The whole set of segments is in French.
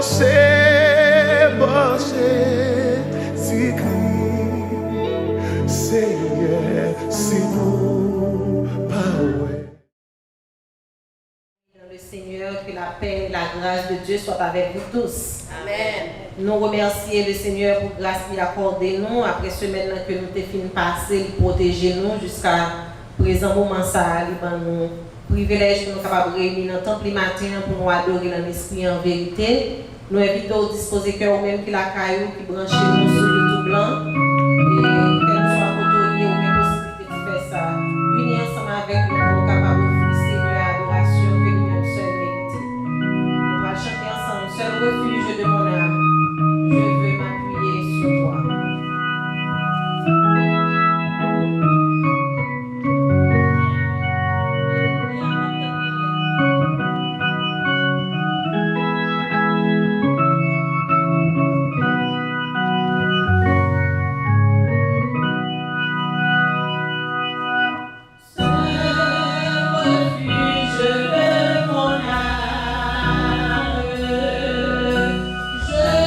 Le Seigneur, que la paix et la grâce de Dieu soient avec vous tous. Amen. Nous remercions le Seigneur pour la grâce qu'il a accordée nous après semaine que nous avons fini passer, il protéger nous jusqu'à présent moment ça, nous privilège que nous sommes capables de réunir dans le temple matin pour nous adorer dans l'esprit en vérité. Nous invitons au disposer cœur même qui la caillou qui branche nous sur YouTube blanc et que nous soyons côtoyés ou même possibilité de faire ça. Unir ensemble avec nous, nous sommes capables d'offrir Seigneur l'adoration que nous-mêmes seuls méritons. On va chanter ensemble, seul refuge de mon âme, je veux m'appuyer sur toi. Refuge de mon âme, je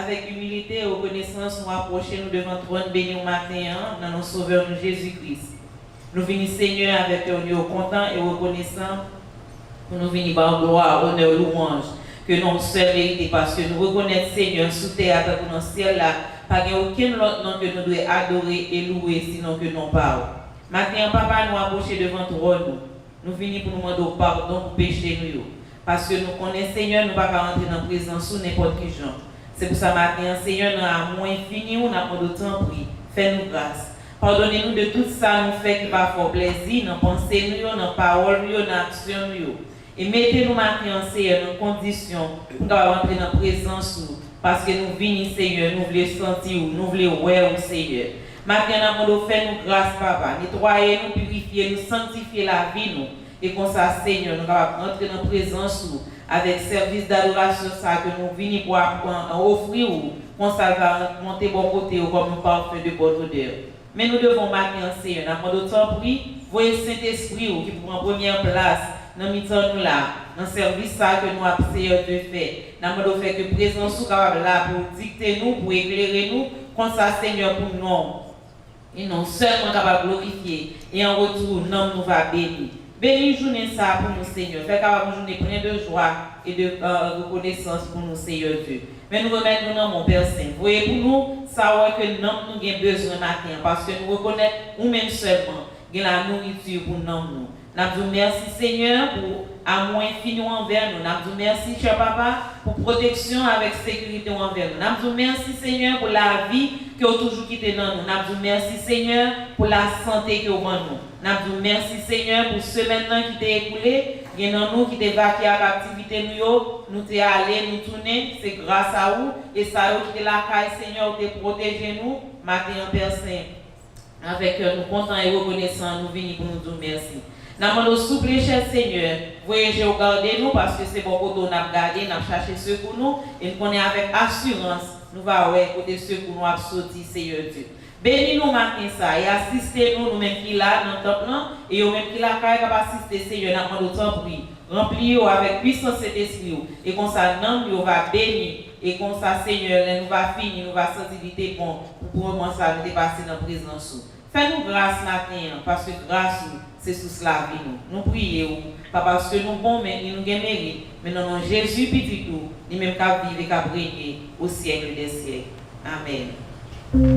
avec humilité et reconnaissance, nous approchons nous devant le trône béni au matin, dans notre Sauveur nous Jésus-Christ. Nous venons, Seigneur, avec un lieu content et reconnaissant, pour nous venir par gloire, honneur, louange, que nous seul mérité, parce que nous reconnaissons, Seigneur, sous terre, dans le ciel là, pas aucun autre nom que nous devons adorer et louer, sinon que nous parlons. Maintenant, Papa, nous approchons devant le trône, nous venons pour nous demander pardon pour pécher nous. Parce que nous connaissons, Seigneur, nous ne pouvons pas rentrer dans la présence sous n'importe quel genre. C'est pour ça maintenant, Seigneur, nous avons infini, nous avons de temps pris. Fais-nous grâce. Pardonnez-nous de tout ça, nous fait qui pas fort plaisir, dans pensée, dans parole, dans action. Et mettez-nous maintenant, Seigneur, dans conditions pour nous rentrer dans la présence. Parce que nous venons, Seigneur, nous voulons sentir, nous voulons voir, Seigneur. Maintenant, nous fais-nous grâce, Papa. Nettoyez-nous, purifiez-nous, sanctifiez la vie, nous. Et comme ça, Seigneur, nous allons entrer dans la présence avec service d'adoration ça que nous venons pour offrir comme ça va monter bon côté comme un parfum de bonne odeur. Mais nous devons maintenant, Seigneur, nous avons d'autant pris, voyez Saint-Esprit qui prend première place dans le nous là, dans le service ça que nous avons Seigneur de faire. Nous avons fait que présence soit capable là pour dicter nous, pour éclairer nous, comme ça, Seigneur, pour nous. Et non seulement capable de glorifier, et en retour, nous va bénir. Bénis journée ça pour nous, Seigneur. Fais capable une journée pleine de joie et de reconnaissance pour nous, Seigneur Dieu. Mais nous remettons dans mon Père Saint. Voyez pour nous, savoir que nous avons besoin matin parce que nous reconnaissons nous-mêmes seulement la nourriture pour nous. Nous disons merci, Seigneur, pour amour infini envers nous. Nous disons merci, cher Papa, pour protection avec sécurité envers nous. Nous disons merci, Seigneur, pour la vie que vous toujours quitté dans nous. Nous disons merci, Seigneur, pour la santé que vous avez nous. Nous disons merci, Seigneur, pour ce maintenant qui t'est écoulé. Il y a nous qui t'est évacué à l'activité nous t'es allé, nous tourner. C'est grâce à vous. Et ça, qui t'est la caille, Seigneur, t'es protégé nous. Matin, Père Saint, avec nous contents et reconnaissants, nous venons pour nous dire merci. Nous demandons souple, cher Seigneur, voyagez au garder nous parce que c'est bon côté nous avons gardé, nous avons cherché secours nous et nous connaissons avec assurance, nous allons côté secours nous avons sorti, Seigneur Dieu. Bénis-nous matin ça et assistez-nous nous-mêmes qui là dans le temple et nous-mêmes qui là capable assister, Seigneur, nous demandons temps pris. Remplis-nous avec puissance cet esprit et comme ça, nous va bénir et comme ça, Seigneur, nous va finir, nous va sensibilité bon pour commencer à nous dépasser dans la présence. Fais-nous grâce matin parce que grâce c'est sous cela vie nous. Nous prions, pas parce que nous bons, mais nous gagnons mérite. Mais non, Jésus, petit tout, nous même qu'à vivre et qu'à briller au siècle des siècles. Amen. Pendant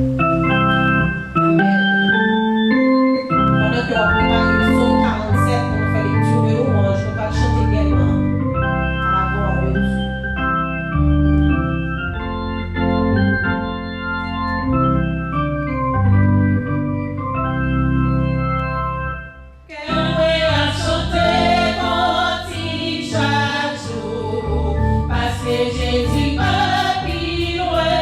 que on prépare le psaume 47 pour nous faire lecture de louange, nous allons chanter également à la gloire de Dieu. Jésus pas plus loin.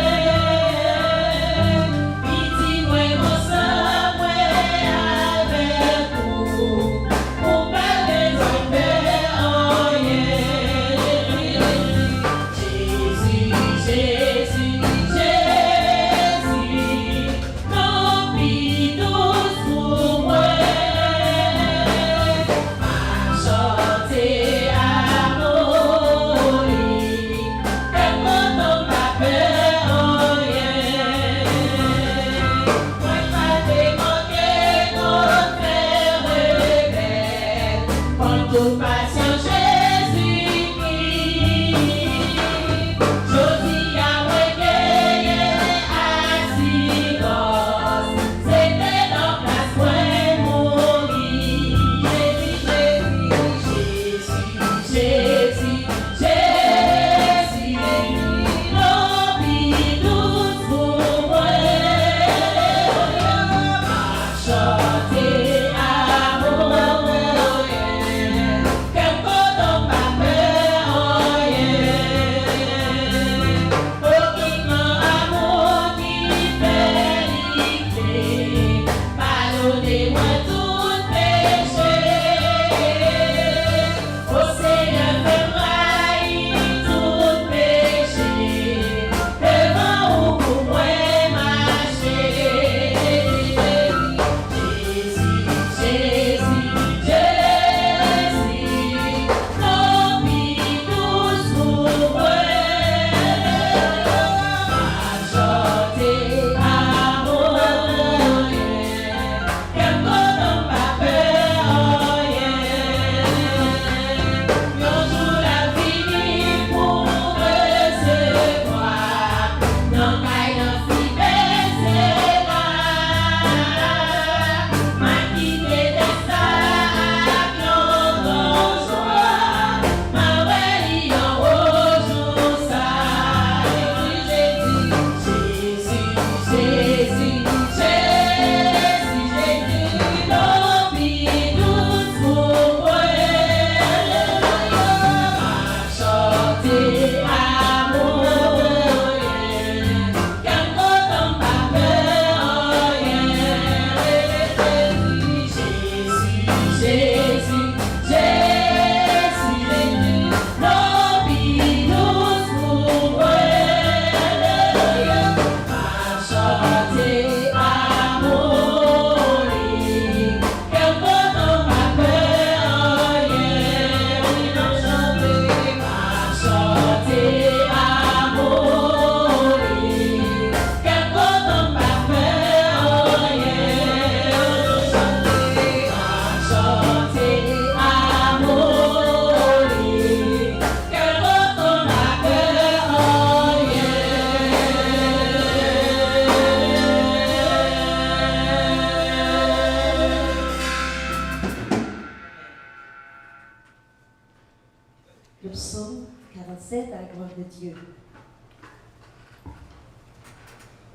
Dieu.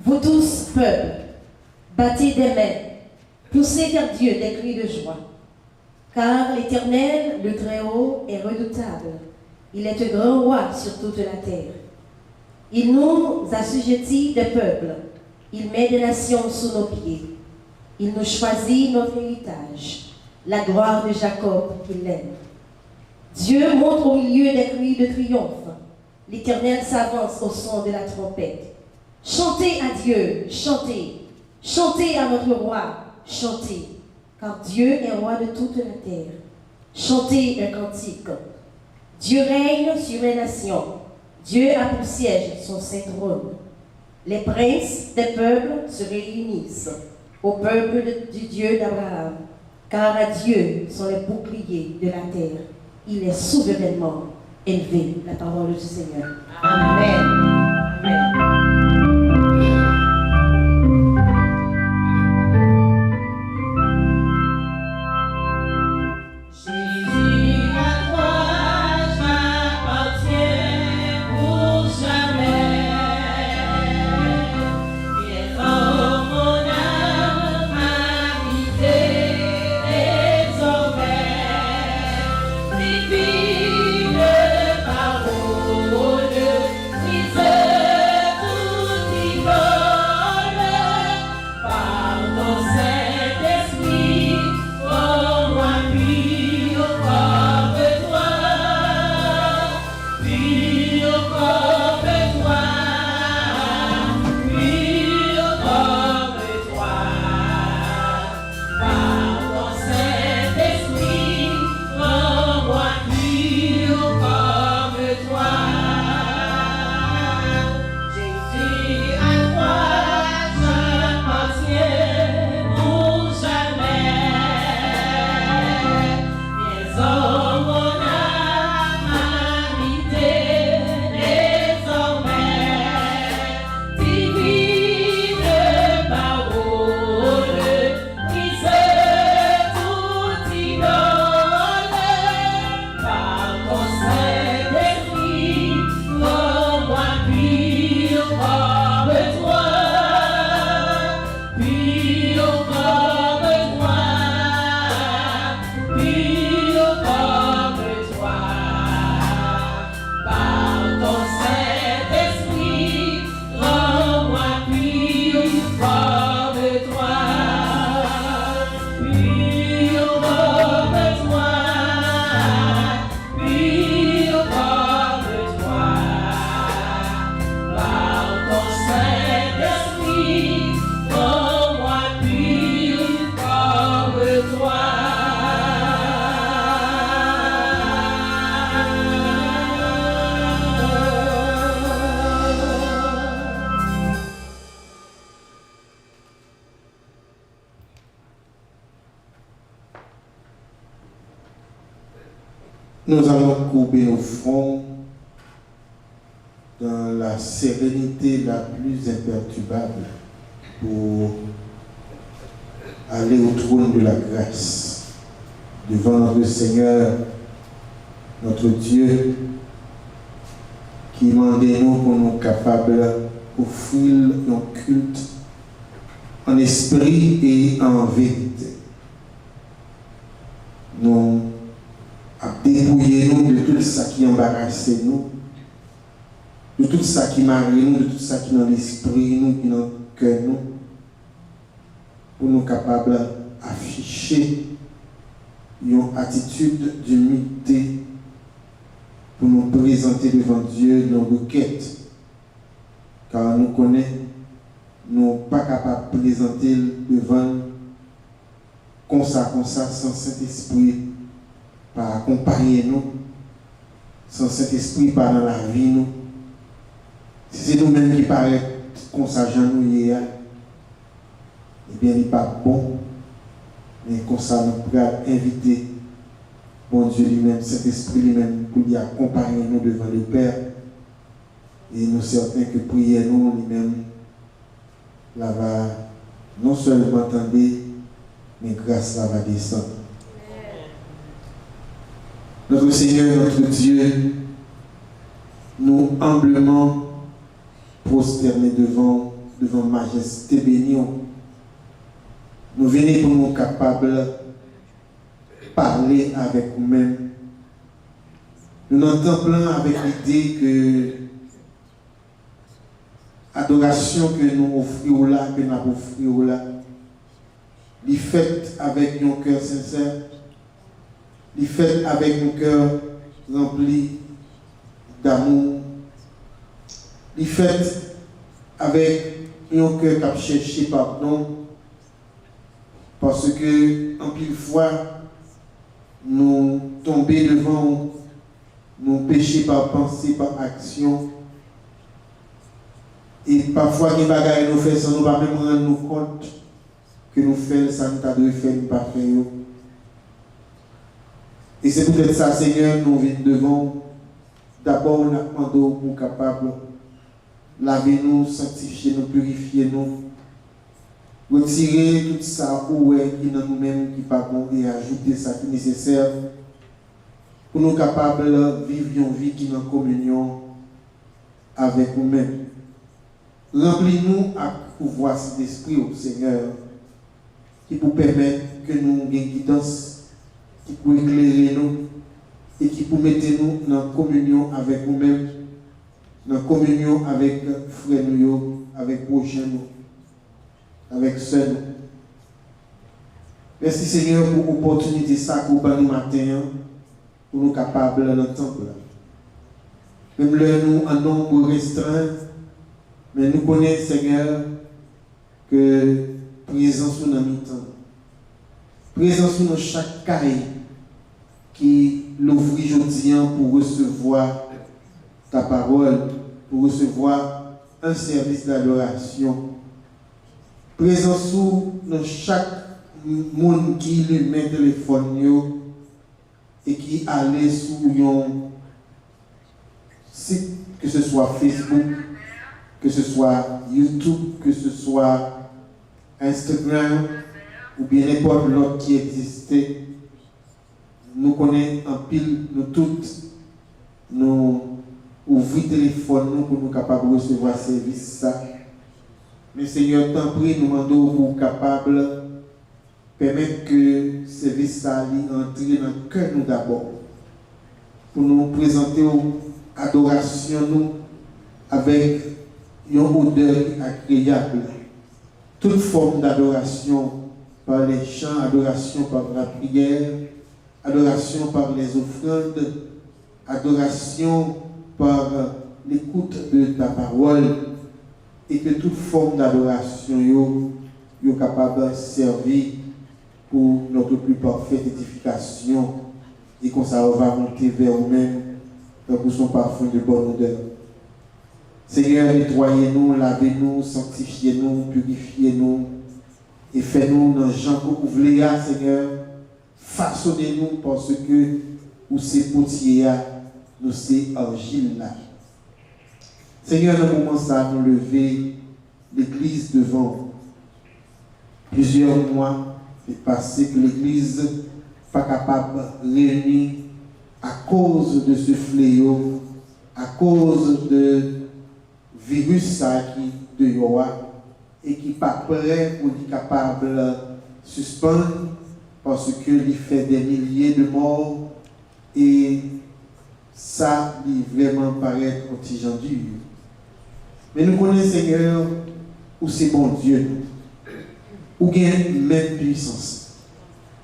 Vous tous, peuple, battez des mains, poussez vers Dieu des cris de joie. Car l'Éternel, le Très-Haut, est redoutable. Il est un grand roi sur toute la terre. Il nous assujettit des peuples. Il met des nations sous nos pieds. Il nous choisit notre héritage, la gloire de Jacob qu'il aime. Dieu monte au milieu des cris de triomphe. L'Éternel s'avance au son de la trompette. Chantez à Dieu, chantez. Chantez à notre roi, chantez. Car Dieu est roi de toute la terre. Chantez un cantique. Dieu règne sur les nations. Dieu a pour siège son saint trône. Les princes des peuples se réunissent au peuple du Dieu d'Abraham. Car à Dieu sont les boucliers de la terre. Il est souverainement élevé. La parole du Seigneur. Amen. Amen. Nous allons courber nos fronts dans la sérénité la plus imperturbable pour aller au trône de la grâce devant le Seigneur, notre Dieu, qui m'a demandé nous pour nous capables d'offrir un culte en esprit et en vérité. Nous dépouiller nous de tout ça qui embarrasse nous, de tout ça qui marie nous, de tout ça qui est dans l'esprit nous, qui est dans le cœur nous, pour nous capables d'afficher une attitude d'humilité pour nous présenter devant Dieu nos requêtes, car nous connaissons, nous ne sommes pas capables de présenter devant comme ça, sans Saint-Esprit par accompagner nous, sans Saint-Esprit par dans la vie nous. Si c'est nous-mêmes qui paraît comme ça, nous hier, eh bien, il n'est pas bon, mais comme ça, nous pouvons inviter bon Dieu lui-même, Saint-Esprit lui-même, pour lui accompagner nous devant le Père. Et nous sommes certains que prier nous lui-même, là va non seulement entendre, mais grâce là va descendre. Notre Seigneur, notre Dieu, nous humblement prosterner devant majesté bénie. Nous venons pour nous capables de parler avec nous-mêmes. Nous entendons plein avec l'idée que l'adoration que nous offrons là, que nous offrons là, les faites avec un cœur sincère, les faites avec un cœur rempli d'amour, les faites avec un cœur qui a cherché pardon, parce que en pile fois nous tombons devant nos péchés par pensée, par action, et parfois les bagages nous faisons sans nous pas même rendre nous compte que nous faisons ça nous t'a dû faire nous pas faire. Et c'est peut-être ça, Seigneur, nous venons devant. D'abord, nous demandons pour capable laver nous, sanctifier nous, purifier nous, retirer tout ça où est qui dans nous-mêmes qui pas bon et ajouter ça qui est nécessaire pour nous capables de vivre une vie qui est en communion avec nous-mêmes. Remplis-nous à pouvoir cet esprit au Seigneur qui peut permettre que nous ayons une guidance, qui peut éclairer nous et qui peut mettre nous en communion avec nous-mêmes, en communion avec frères nous, avec prochains nous, avec sœurs nous. Merci Seigneur pour l'opportunité ça pour nous matin, pour nous capables d'entendre. Même là nous en nombre restreint, mais nous connaissons Seigneur que présence nous dans mi-temps. Présence nous dans chaque caille qui l'ouvre aujourd'hui pour recevoir ta parole, pour recevoir un service d'adoration. Présence nous dans chaque monde qui lui met le téléphone et qui allait sur un site, que ce soit Facebook, que ce soit YouTube, que ce soit Instagram, ou bien n'importe l'autre qui existait. Nous connaissons en pile, nous toutes, nous ouvrons le téléphone nous, pour nous capables de recevoir ce service. Mais Seigneur, tant pis, nous demandons pour capables permettre que ce service entre dans le cœur nous d'abord, pour nous présenter aux adoration nous avec une odeur agréable. Toute forme d'adoration par les chants, adoration par la prière, adoration par les offrandes, adoration par l'écoute de ta parole, et que toute forme d'adoration est capable de servir pour notre plus parfaite édification, et qu'on ça va monter vers nous-mêmes pour son parfum de bonne odeur. Seigneur, nettoyez-nous, lavez-nous, sanctifiez-nous, purifiez-nous, et faites-nous dans Jean que vous voulez, Seigneur. Façonnez-nous parce que vous c'est potier, nous c'est argile là. Seigneur, dans le moment ça, nous lever l'église devant. Plusieurs mois est passé que l'église n'est pas capable de réunir à cause de ce fléau, à cause de virus ça qui de Yoa et qui n'est pas prêt pour être capable de suspendre parce qu'il fait des milliers de morts et ça lui vraiment paraît contingent dur. Mais nous connaissons Seigneur où c'est bon Dieu, où il y a une même puissance,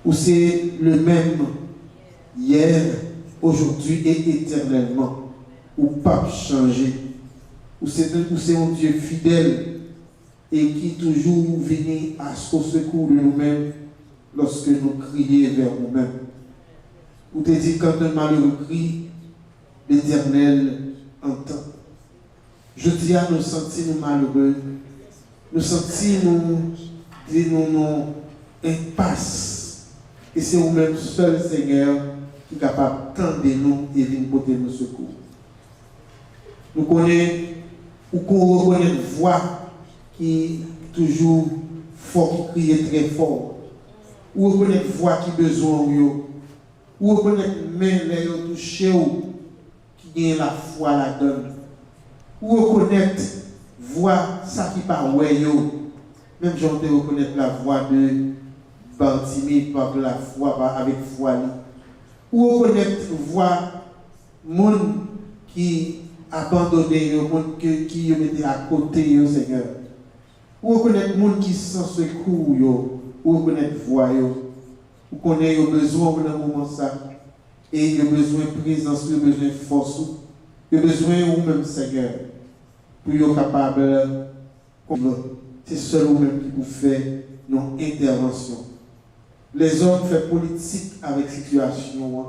où c'est le même hier, aujourd'hui et éternellement, où pas changer, où c'est un Dieu fidèle et qui toujours vient au secours de nous-mêmes lorsque nous crions vers nous-mêmes. Où te dit quand un malheureux crie, l'Éternel entend. Je dis à nous sentir nous malheureux, nous sentir nous impasse. Et c'est vous-même seul, Seigneur, qui est capable d'entendre nous et de nous porter nos secours. Nous connaissons, ou qu'on reconnaît une voix qui est toujours fort, qui crie très fort. Ou reconnaître une voix qui a besoin, ou reconnaître une main qui touche, qui qui a la foi là-dedans. Ou reconnaître voix ça qui par ouais yo. Même j'en te reconnaître la voix de Bartimée par la foi avec foi li. Ou reconnaître voix monde qui abandonné yo, monde qui yo mettait à côté yo Seigneur. Ou reconnaître monde qui sans secours yo, ou reconnaître voix yo. Ou connaît yo besoin dans moment ça. Et il y a besoin de présence, il y a besoin de force, il y a besoin de vous-même, Seigneur, pour être capable. C'est seul vous-même qui vous fait nos interventions. Les hommes font politique avec la situation.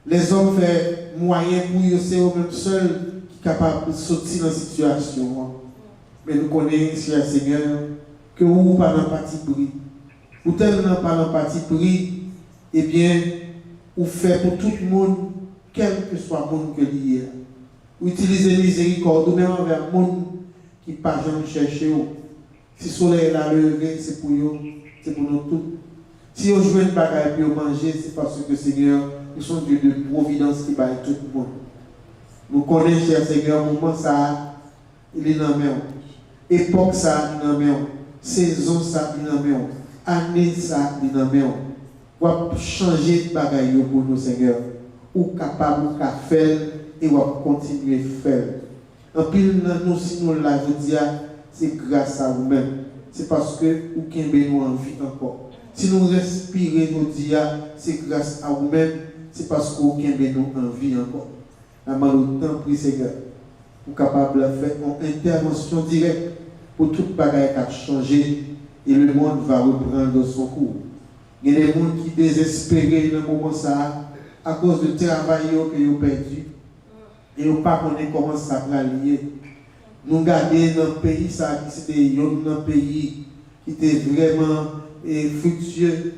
Les hommes font moyen pour eux, c'est eux-mêmes seuls qui sont capables de sortir dans la situation. Mais nous connaissons, cher Seigneur, que vous pas dans parti pris. Vous tellement pas dans parti pris, eh bien, ou fait pour tout le monde, quel que soit le monde que lié. Ou utiliser miséricorde, ou même envers le monde qui n'a pas jamais cherché. Si le soleil est là levé, c'est pour eux, c'est pour nous tous. Si on joue une bagaille et on manger, c'est parce que Seigneur, nous sommes Dieu de providence qui baille tout le monde. Nous connaissons, cher Seigneur, moment ça, il est dans la main. Époque ça, il est dans la main. Saison ça, il est dans la main. Année ça, il est dans la main. Ou changer de bagaille pour nous, Seigneur, ou capable de faire et ou continuer à faire. En pile, nous, si nous l'avons dit, c'est grâce à vous-même. C'est parce que vous avez nous envie encore. Si nous respirons nos dia, c'est grâce à vous-même. C'est parce que vous avez nous envie encore. La temps prie, Seigneur, pour capable de faire une intervention directe pour toute bagaille qui a changé et le monde va reprendre son cours. Il y a des gens qui désespérés dans le moment ça, à cause du travail que vous avez perdu. Et vous ne savez pas comment ça va lier. Nous gardons dans le pays, ça, c'était un pays qui était vraiment fructueux,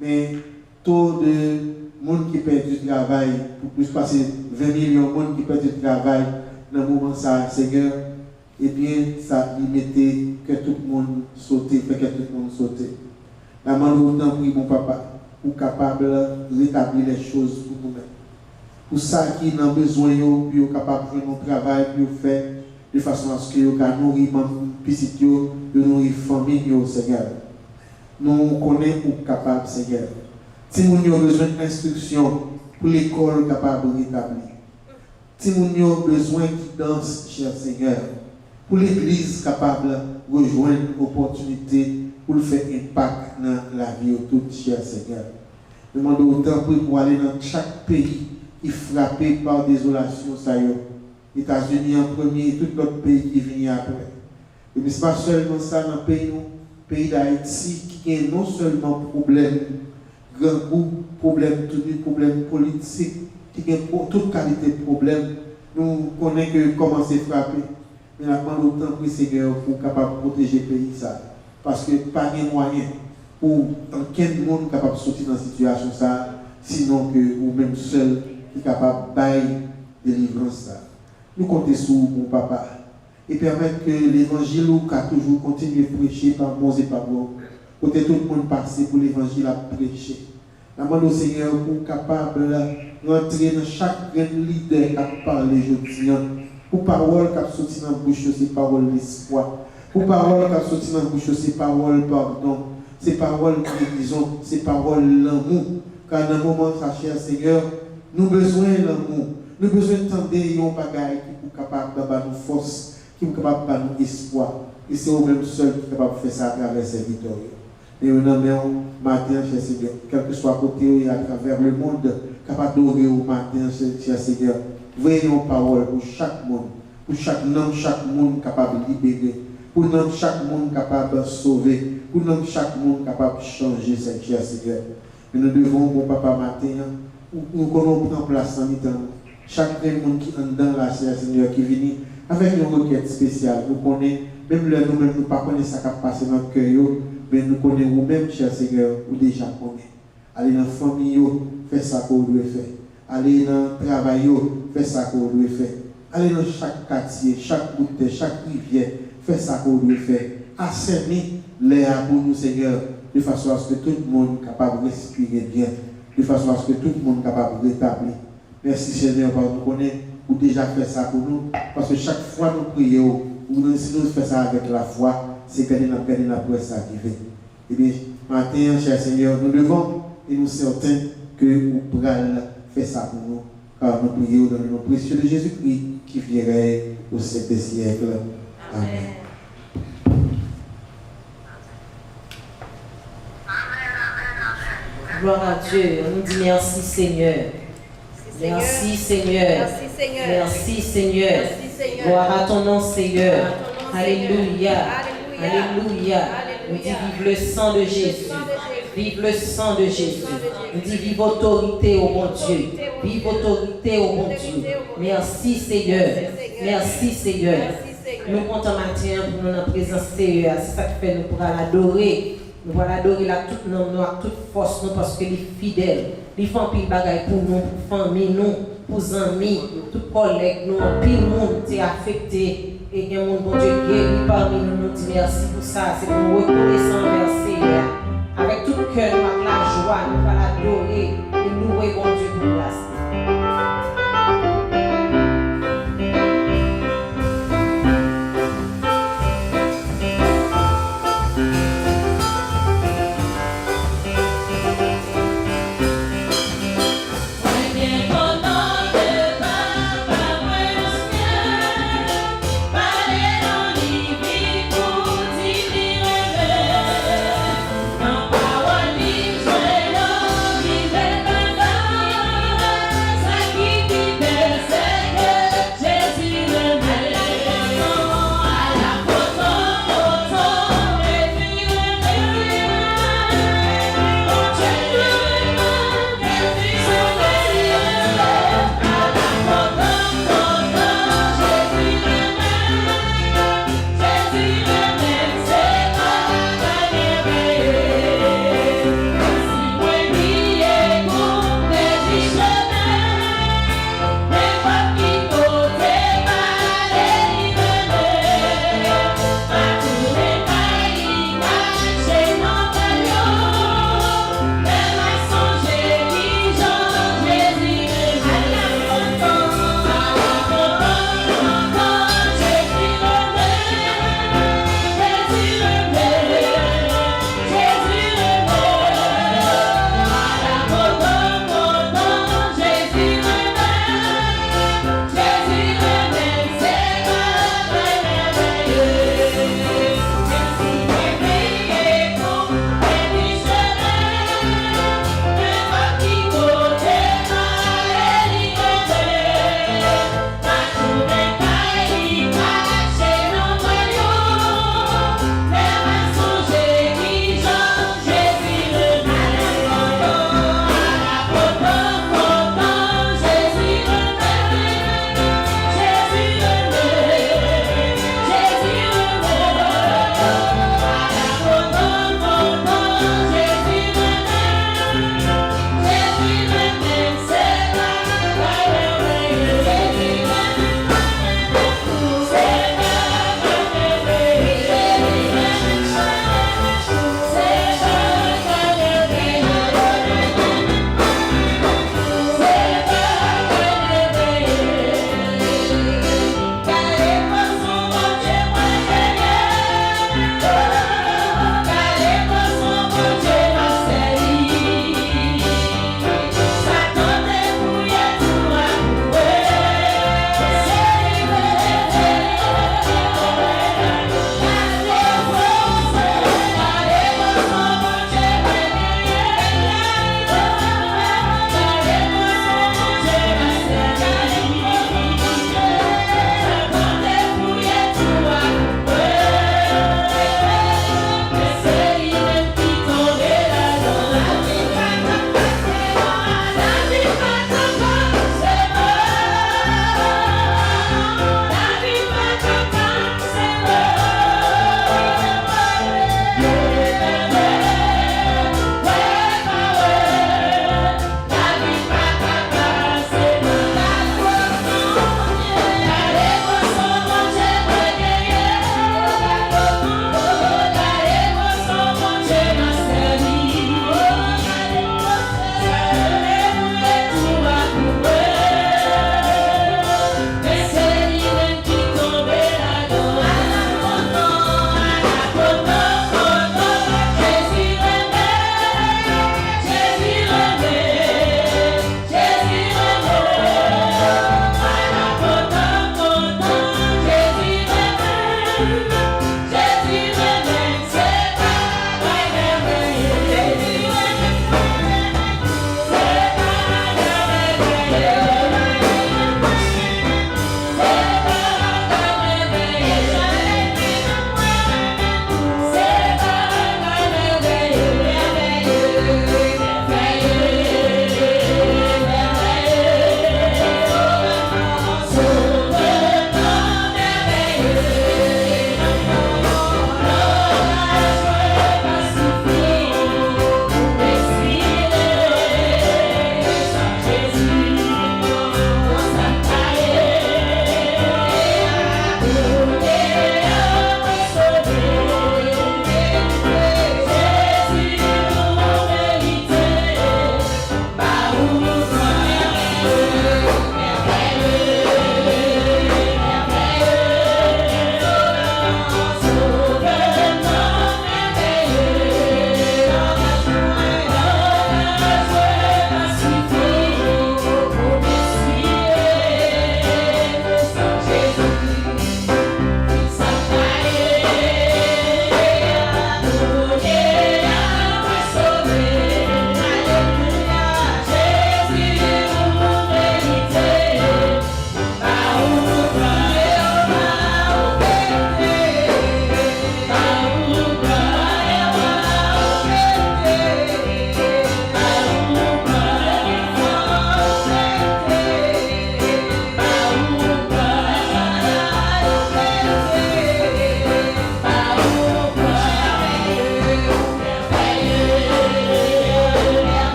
mais taux de monde qui perd du travail, pour plus passer 20 millions de monde qui perd du travail dans le moment ça, Seigneur, eh bien, ça limitait que tout le monde sautait, fait que tout le monde sautait. La demande autant prie mon papa pour capable de rétablir les choses pour nous-mêmes. Pour ça qui a besoin de pour capable de faire notre travail, pour faire de façon à ce que nous nourrir les petits, de nourrir la famille, Seigneur. Nous connaissons pour capable, Seigneur. Si nous avons besoin d'instruction pour l'école capable de rétablir. Si nous avons besoin de guidance, cher Seigneur, pour l'église capable de rejoindre l'opportunité pour faire impact dans la vie de tout, cher Seigneur. Nous demandons autant pour aller dans chaque pays qui est frappé par désolation, les États-Unis en premier et tout l'autre pays qui vient après. Et ce n'est pas seulement ça dans le pays d'Haïti qui a non seulement problème, grand goût, problème politique, qui a toute qualité de problème. Nous connaissons comment c'est frappé. Mais nous demandons autant pour Seigneur pour capable de protéger le pays. Parce que pas de moyen pour aucun monde capable de sortir dans cette situation, sinon que vous-même seul qui est capable de bailler délivrance. Nous comptons sur mon papa et permettre que l'évangile a toujours continué à prêcher par bons et par bons. Pour que tout le monde passe pour l'évangile à prêcher. Nous demandons au Seigneur pour capable de rentrer dans chaque leader qui a parlé aujourd'hui. Pour parole qui a sorti dans la bouche, c'est parole d'espoir. Pour parole qui a sorti dans la bouche, c'est parole pardon. C'est parole guérison, c'est parole l'amour. Car dans le moment, cher Seigneur, nous avons besoin de l'amour. Nous avons besoin de tendre un bagage qui est capable de nous force, qui est capable de nous espoir. Et c'est vous-même seul qui est capable de faire ça à travers ces victoires. Et nous avons matin, cher Seigneur, quel que soit côté et à travers le monde, capable d'ouvrir au matin, cher Seigneur. Voyez nos paroles pour chaque monde, pour chaque homme, chaque monde capable de libérer, pour nous, chaque monde capable de sauver, pour nous, chaque monde capable de changer, cher Seigneur. Et nous devons, mon papa matin, nous connaissons en place en temps. Chaque monde qui est dans la cher Seigneur, qui vient avec une requête spéciale, nous connaissons, même nous-mêmes, nous ne connaissons pas ce qui passe dans notre cœur, mais nous connaissons vous-même, cher Seigneur, ou déjà connaissons. Allez dans la famille, faites ça que vous devez faire. Allez dans le travail, faites ça que vous devez faire. Allez dans chaque quartier, chaque bouteille, chaque rivière, faites ça que vous devez faire. Assainissez l'air pour nous, Seigneur, de façon à ce que tout le monde soit capable de respirer bien, de façon à ce que tout le monde soit capable de rétablir. Merci, Seigneur, parce que nous connaissons pour déjà faire ça pour nous. Parce que chaque fois nous prions, ou nous, si nous faisons ça avec la foi, c'est que nous avons ça arriver. Eh bien, maintenant, cher Seigneur, nous devons et nous certains que vous pourrez faire ça pour nous. Car nous prions dans le nom précieux de Jésus-Christ qui viendrait au siècle des siècles. Amen. Gloire à Dieu. On nous dit merci Seigneur. Merci Seigneur. Merci Seigneur. Gloire à ton nom Seigneur. Alléluia. Alléluia. On dit vive le sang de Jésus. Vive le sang de Jésus. On dit vive autorité au bon Dieu. Vive autorité au bon Dieu. Merci Seigneur. Merci Seigneur. Nous comptons matin pour nous en présence Seigneur. C'est ça qui fait nous pour l'adorer. Nous allons l'adorer là toute nous, avec toute force nous parce qu'il est fidèle. Il fait un pile bagaille pour nous, pour famille nous, pour amis, tout collègue nous, pile monde qui est affecté et il y a un monde bon Dieu guéri parmi nous. Nous disons merci pour ça. C'est pour nous reconnaissant vers Seigneur. Avec tout cœur, avec la joie, nous allons l'adorer et nous louer bon Dieu pour grâce. Não,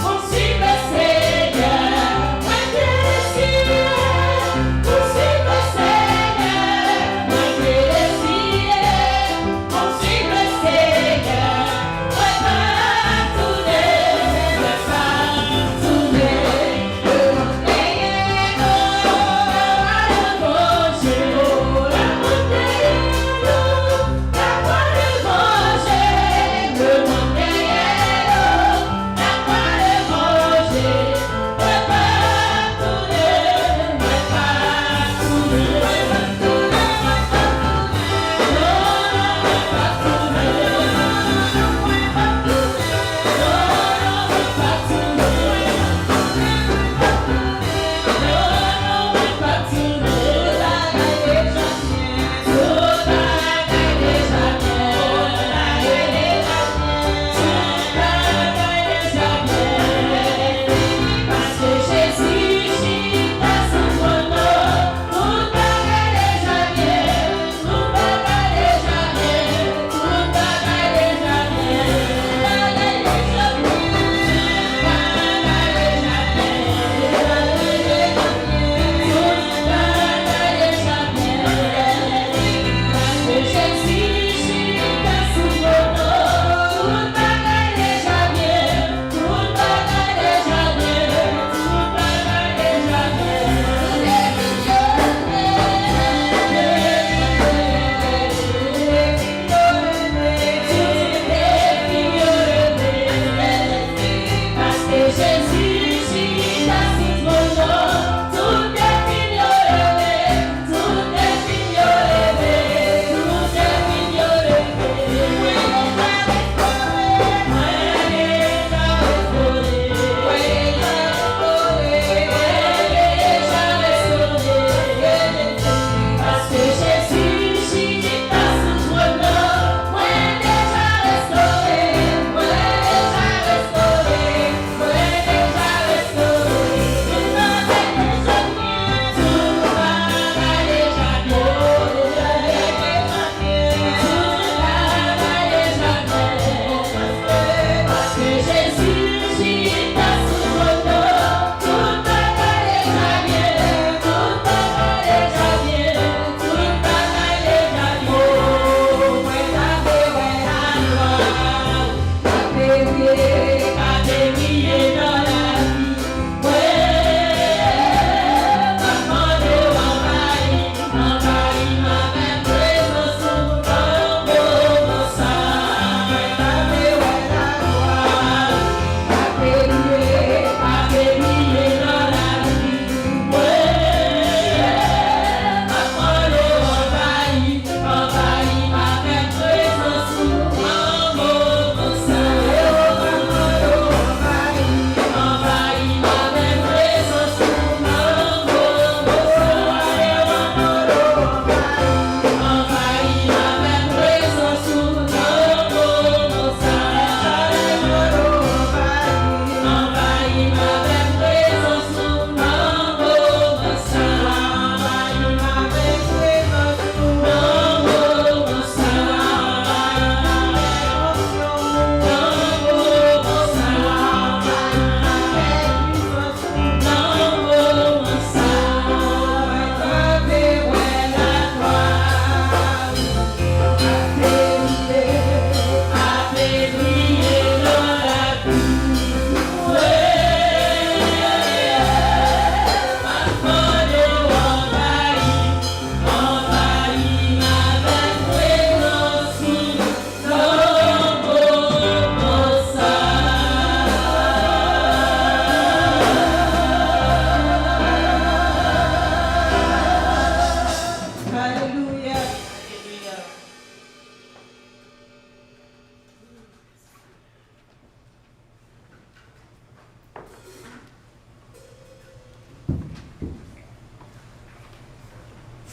Consiga ser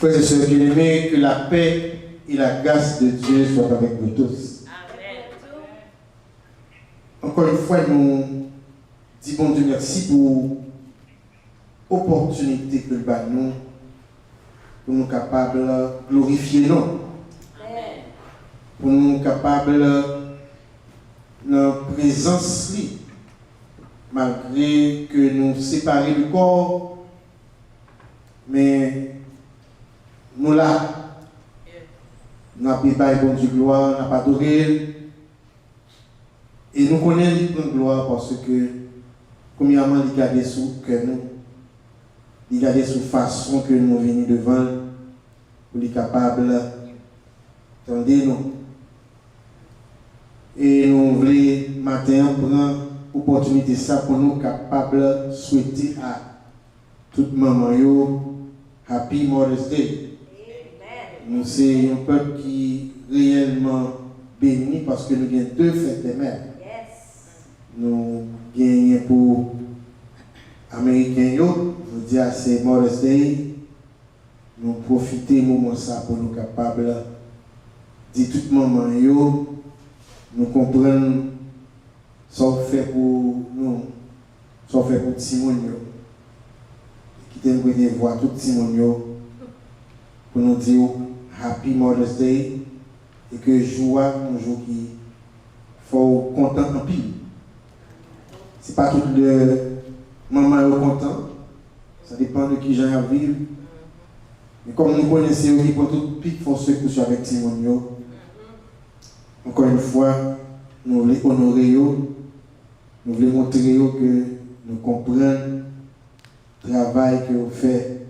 Frères et sœurs bien-aimés, que la paix et la grâce de Dieu soient avec nous tous. Amen. Encore une fois, nous disons bon Dieu merci pour l'opportunité que nous avons pour nous capables de glorifier nous. Pour nous capables de notre présence, malgré que nous séparons du corps, mais nous là, nous n'avons pas bon Dieu gloire, nous n'avons pas adoré. Et nous connaissons notre gloire parce que, premièrement, il garde sous que nous, il garde sous façon que nous venons devant, pour être capables d'entendre nous. Et nous voulons matin prendre l'opportunité ça pour nous capables de souhaiter à toute maman yo Happy Mother's Day. Nous sommes un peuple qui est réellement béni parce que nous avons deux fêtes des mères. Nous gagnons pour Américains, je veux dire c'est Mother's Day. Nous profitons de moment ça pour nous capables de dire toute maman yo. Nous comprenons ce qu'on fait pour nous, ce qu'on fait pour Timon. Qui t'aimerait de voir tout Timon pour nous dire Happy Mother's Day et que joie un jour qui faut content en pile. C'est pas tout le maman est content, ça dépend de qui j'ai à vivre. Mais comme nous connaissons qui pour tout pic faut se coucher avec Timon. Encore une fois, nous voulons honorer, nous voulons montrer que nous comprenons le travail que vous faites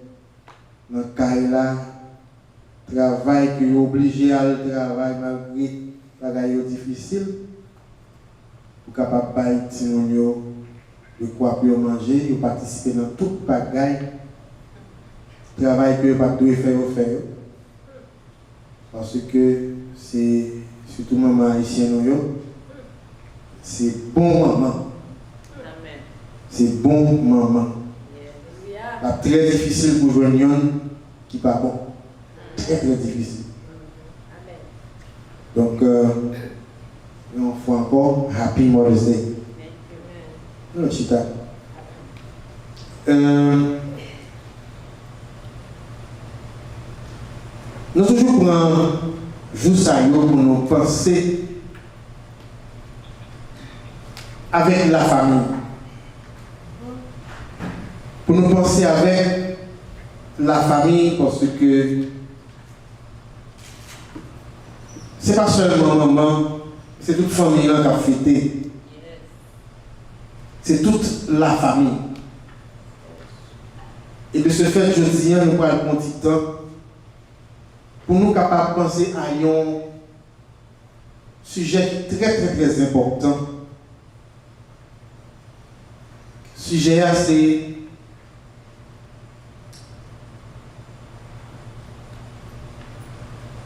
dans le cas là, le travail que vous êtes obligé à travailler malgré les choses difficiles, pour capable de quoi pour manger, de participer dans toute bagaille, le travail que vous ne pouvez pas faire. Parce que c'est surtout maman haïtienne, c'est bon maman. C'est bon maman. C'est très difficile pour jouer qui n'est pas bon. Très très difficile. Donc, on fait encore Happy Mother's Day. Non, Chita. Nous toujours prenons juste à nous pour nous penser avec la famille. Pour nous penser avec la famille parce que c'est pas seulement maman, c'est toute famille qui a fêté. C'est toute la famille. Et de ce fait, je dis, nous parlons un petit temps pour nous capables de penser à un sujet très très très important. Le sujet c'est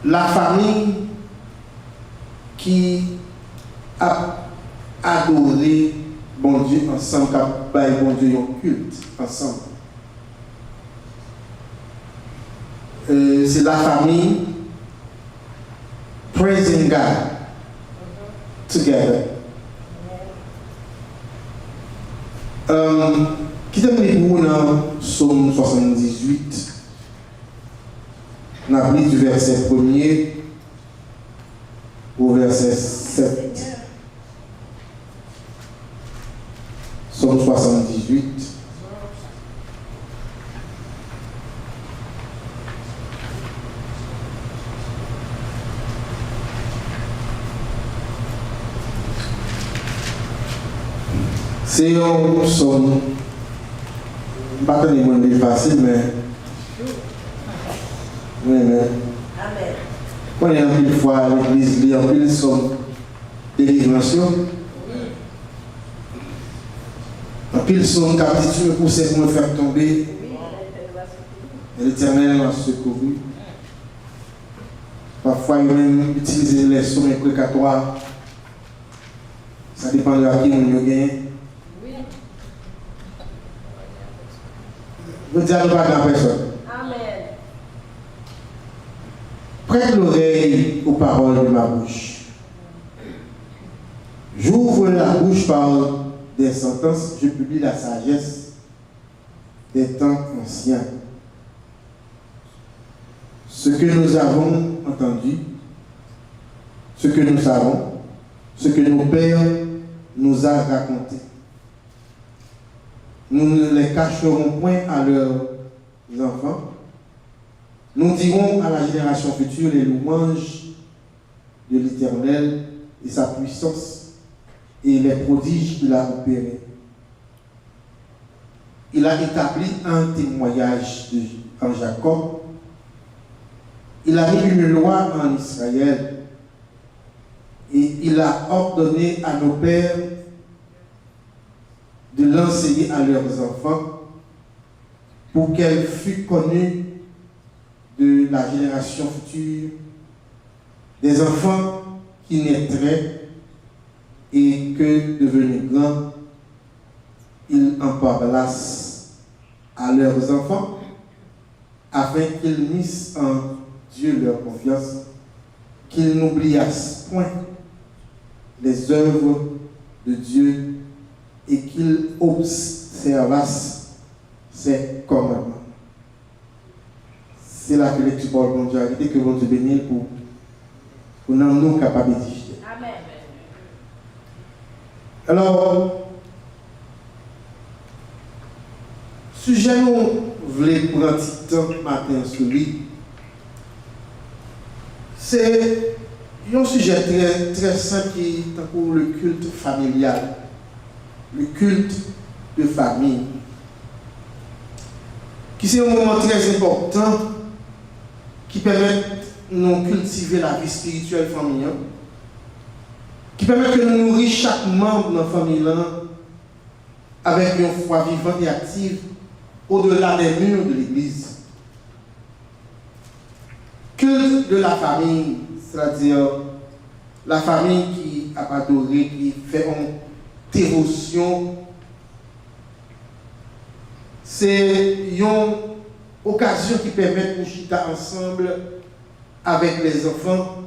la famille qui a adoré bon Dieu ensemble, qui a baillé bon Dieu en culte ensemble. C'est la famille praising God together. Qui t'aime les mots dans Psaume 78, on a pris du verset 1er au verset 7. Psaume 78. C'est un psaume, pas tellement facile, mais. Amen. Quand il y a une fois à l'église, il y a un psaume de délivrance. Un pile psaume qui me poussait pour me faire tomber. L'Éternel m'a secouru. Parfois, il même utiliser les psaumes imprécatoires. Ça dépend de qui on gagne. Je dis à nous pas grand personne. Prête l'oreille aux paroles de ma bouche. J'ouvre la bouche par des sentences, je publie la sagesse des temps anciens. Ce que nous avons entendu, ce que nous savons, ce que nos pères nous ont raconté. Nous ne les cacherons point à leurs enfants. Nous dirons à la génération future les louanges de l'Éternel et sa puissance et les prodiges qu'il a opérés. Il a établi un témoignage en Jacob. Il a mis une loi en Israël. Et il a ordonné à nos pères de l'enseigner à leurs enfants pour qu'elle fût connue de la génération future, des enfants qui naîtraient et que, devenus grands, ils en parlassent à leurs enfants afin qu'ils missent en Dieu leur confiance, qu'ils n'oubliassent point les œuvres de Dieu et qu'ils observassent ses commandements. C'est là que lecture pour bon Dieu arrêté, que vous bénisse pour nous capables d'édifier. Amen. Alors, sujet nous voulons prendre un petit temps matin sur lui. C'est un sujet très, très simple qui est pour le culte familial, le culte de famille, qui c'est un moment très important qui permet de nous cultiver la vie spirituelle familiale, qui permet que nous nourrissions chaque membre de la famille avec une foi vivante et active au-delà des murs de l'Église. Culte de la famille, c'est-à-dire la famille qui a adoré, qui fait une dévotion, c'est une occasion qui permet de nous chiter ensemble avec les enfants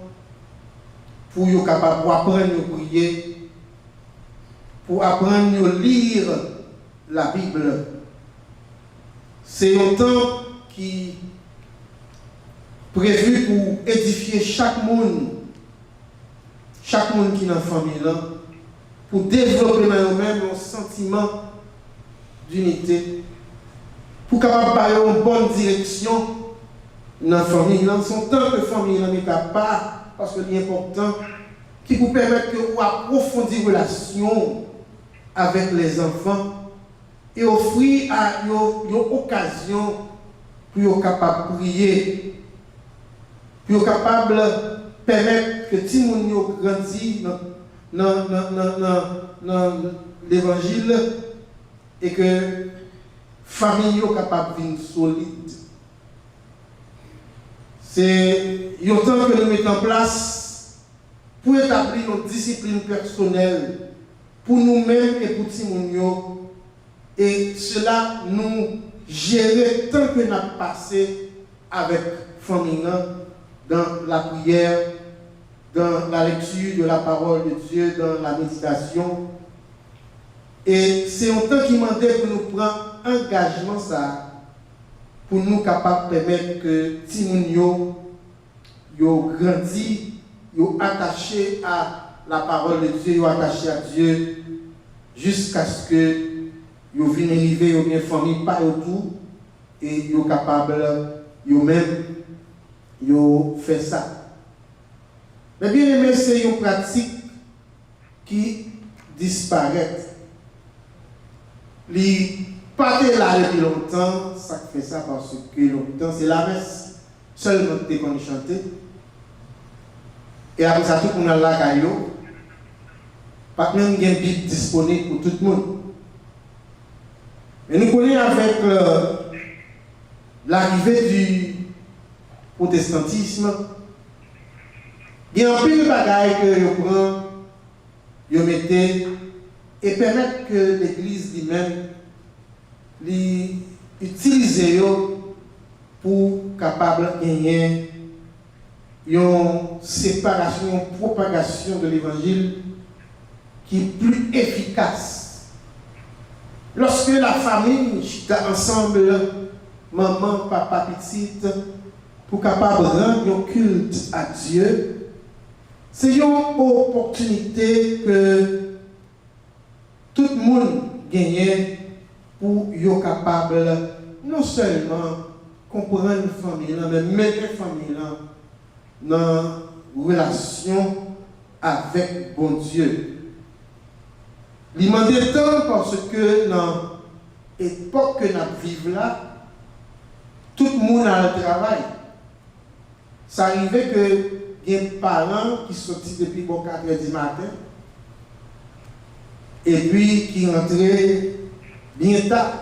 pour être capable d'apprendre à prier, pour apprendre à lire la Bible. C'est un temps qui prévu pour édifier chaque monde qui est dans la famille, pour développer dans eux-mêmes un sentiment d'unité, pour capable parler en bonne direction dans la famille. Son temps que la famille n'est pas, parce que l'important, qui vous permet de vous approfondir la relation avec les enfants et offrir à une occasion pour être capable de prier, pour être capable de permettre que tout le monde grandisse dans l'évangile et que la famille soit capable de vivre solide. C'est un temps que nous mettons en place pour établir notre discipline personnelle pour nous-mêmes et pour tout le monde. Et cela nous gérer tant que nous avons passé avec la famille dans la prière, dans la lecture de la parole de Dieu, dans la méditation. Et c'est un temps qui m'a dit que nous prenons engagement ça pour nous capables de permettre que Timounio yo grandi, yo attaché à la parole de Dieu, yo attaché à Dieu jusqu'à ce que yo vienne arriver yo bien famille pas autour et yo capable yo même yo fait ça. Mais bien aimé, c'est une pratique qui disparaît. Li pas là depuis longtemps, ça fait ça parce que longtemps c'est la messe seulement qu'on chantait. Et après ça, tout le monde a la caillou. Pas même une Bible disponible pour tout le monde. Mais nous connaissons avec l'arrivée du protestantisme, il y a un peu de bagaille que vous prenez, vous mettez, et permettre que l'Église lui-même utilise pour capable de gagner une séparation, une propagation de l'évangile qui est plus efficace. Lorsque la famille est ensemble, maman, papa, petite, pour capable de rendre un culte à Dieu, c'est une opportunité que tout le monde gagne pour être capable non seulement comprendre la famille, mais mettre la famille dans une relation avec bon Dieu. Il demande temps parce que dans l'époque que nous vivons là, tout le monde a le travail. Ça arrivait que il y a des parents qui sont sortis depuis 4h du matin et puis qui rentraient bien tard.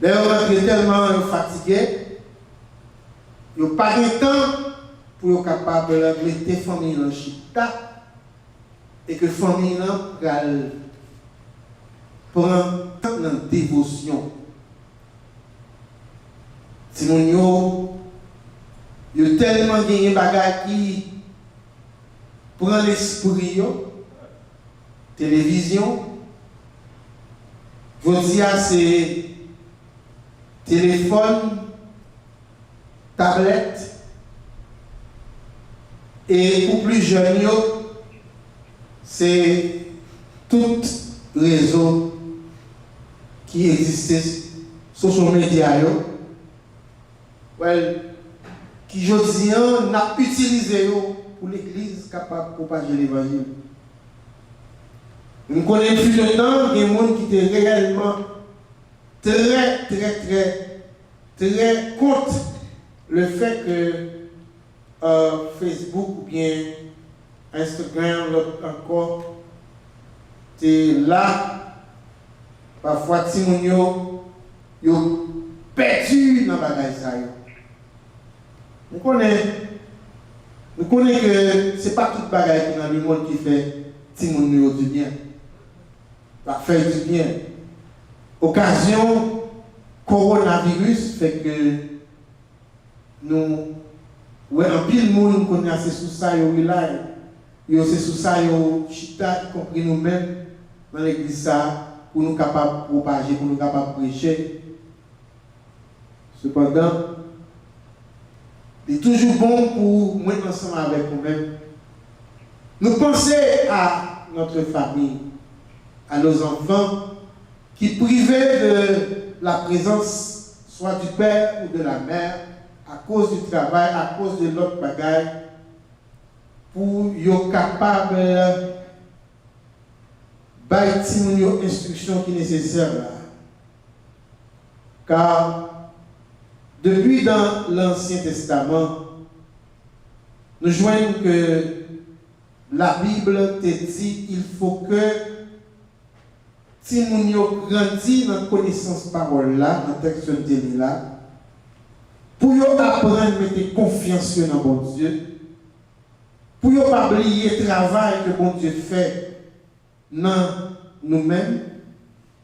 D'ailleurs, on est tellement fatigué, ils n'ont pas de temps pour être capable de mettre la famille dans le chita et que la famille prend temps dans la dévotion. Si nous il y a tellement de bagages qui prend l'esprit, télévision, je dis c'est téléphone, tablette, et pour plus jeunes, c'est tout réseau qui existe sur social media. Qui je dis, n'a utilisé pour l'Église capable de propager l'Évangile. Nous connaissons plus de temps, il y a des gens qui étaient réellement très contre le fait que Facebook ou bien Instagram, l'autre encore, c'est là, parfois, Timonio, ils ont perdu dans le bagage. Nous connaissons que ce n'est pas tout le bagage dans le monde qui fait Timonio du bien. Va faire du bien. Occasion coronavirus fait que nous, en pile monde connaît c'est sous ça c'est sous ça chita y compris nous-mêmes dans l'église ça pour nous capables de propager, pour nous capables de prêcher. Cependant, il est toujours bon pour nous ensemble avec nous-mêmes. Nous penser à notre famille, à nos enfants qui privaient de la présence soit du père ou de la mère à cause du travail, à cause de l'autre bagaille, pour être capable de bâtir une instruction qui est nécessaire là. Car depuis dans l'Ancien Testament, nous voyons que la Bible te dit qu'il faut que si nous grandissons dans la connaissance de parole là, dans le texte de là, pour apprendre à mettre confiance dans bon Dieu, pour ne pas oublier le travail que bon Dieu fait dans nous-mêmes,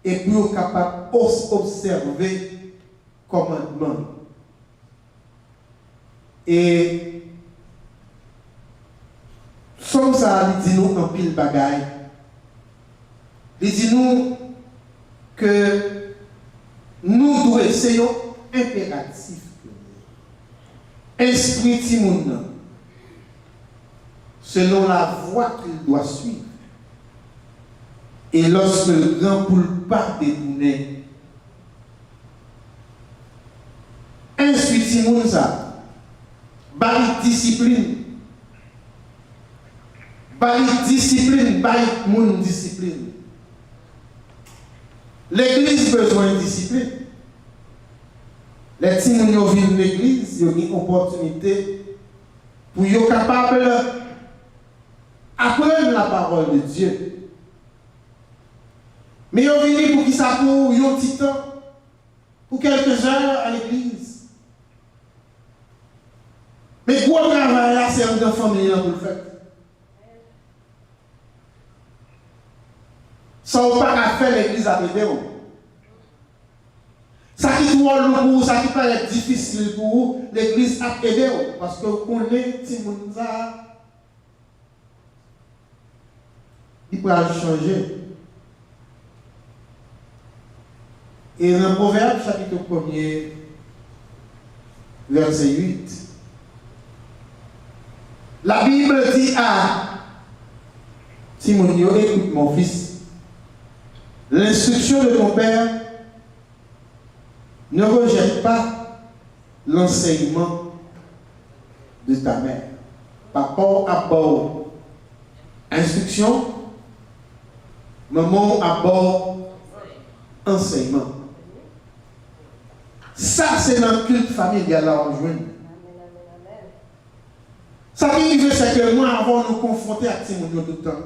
et pour être capable d'observer le commandement. Et comme ça, il dit nous en pile bagaille. Il dit nous que nous devons essayer impératif. Instruire Timoun selon la voie qu'il doit suivre. Et lorsque le grand poule pas détourné, instruire Timoun ça, bali discipline, moun discipline. L'église a besoin de discipline. Les gens qui vivent l'église, ils ont une opportunité pour être capables d'apprendre la parole de Dieu. Mais ils ont venu pour qu'ils ça pour un petit temps, pour quelques heures à l'église. Mais gros travail là, c'est un famille pour le faire. Ça n'a pas à faire l'église à Pédéo. Ça qui doit pour vous, ça qui paraît difficile pour vous, l'église a aidé vous. Parce que vous connaissez Timonza, il peut changer. Et dans Proverbe chapitre 1er, verset 8, la Bible dit à Timonio, écoute mon fils, l'instruction de ton père, ne rejette pas l'enseignement de ta mère. Papa à bord, instruction, maman à bord, enseignement. Ça, c'est dans le culte familial là on joue. Ça qui veut, c'est que moi, avant de nous confronter à Timonio tout le temps,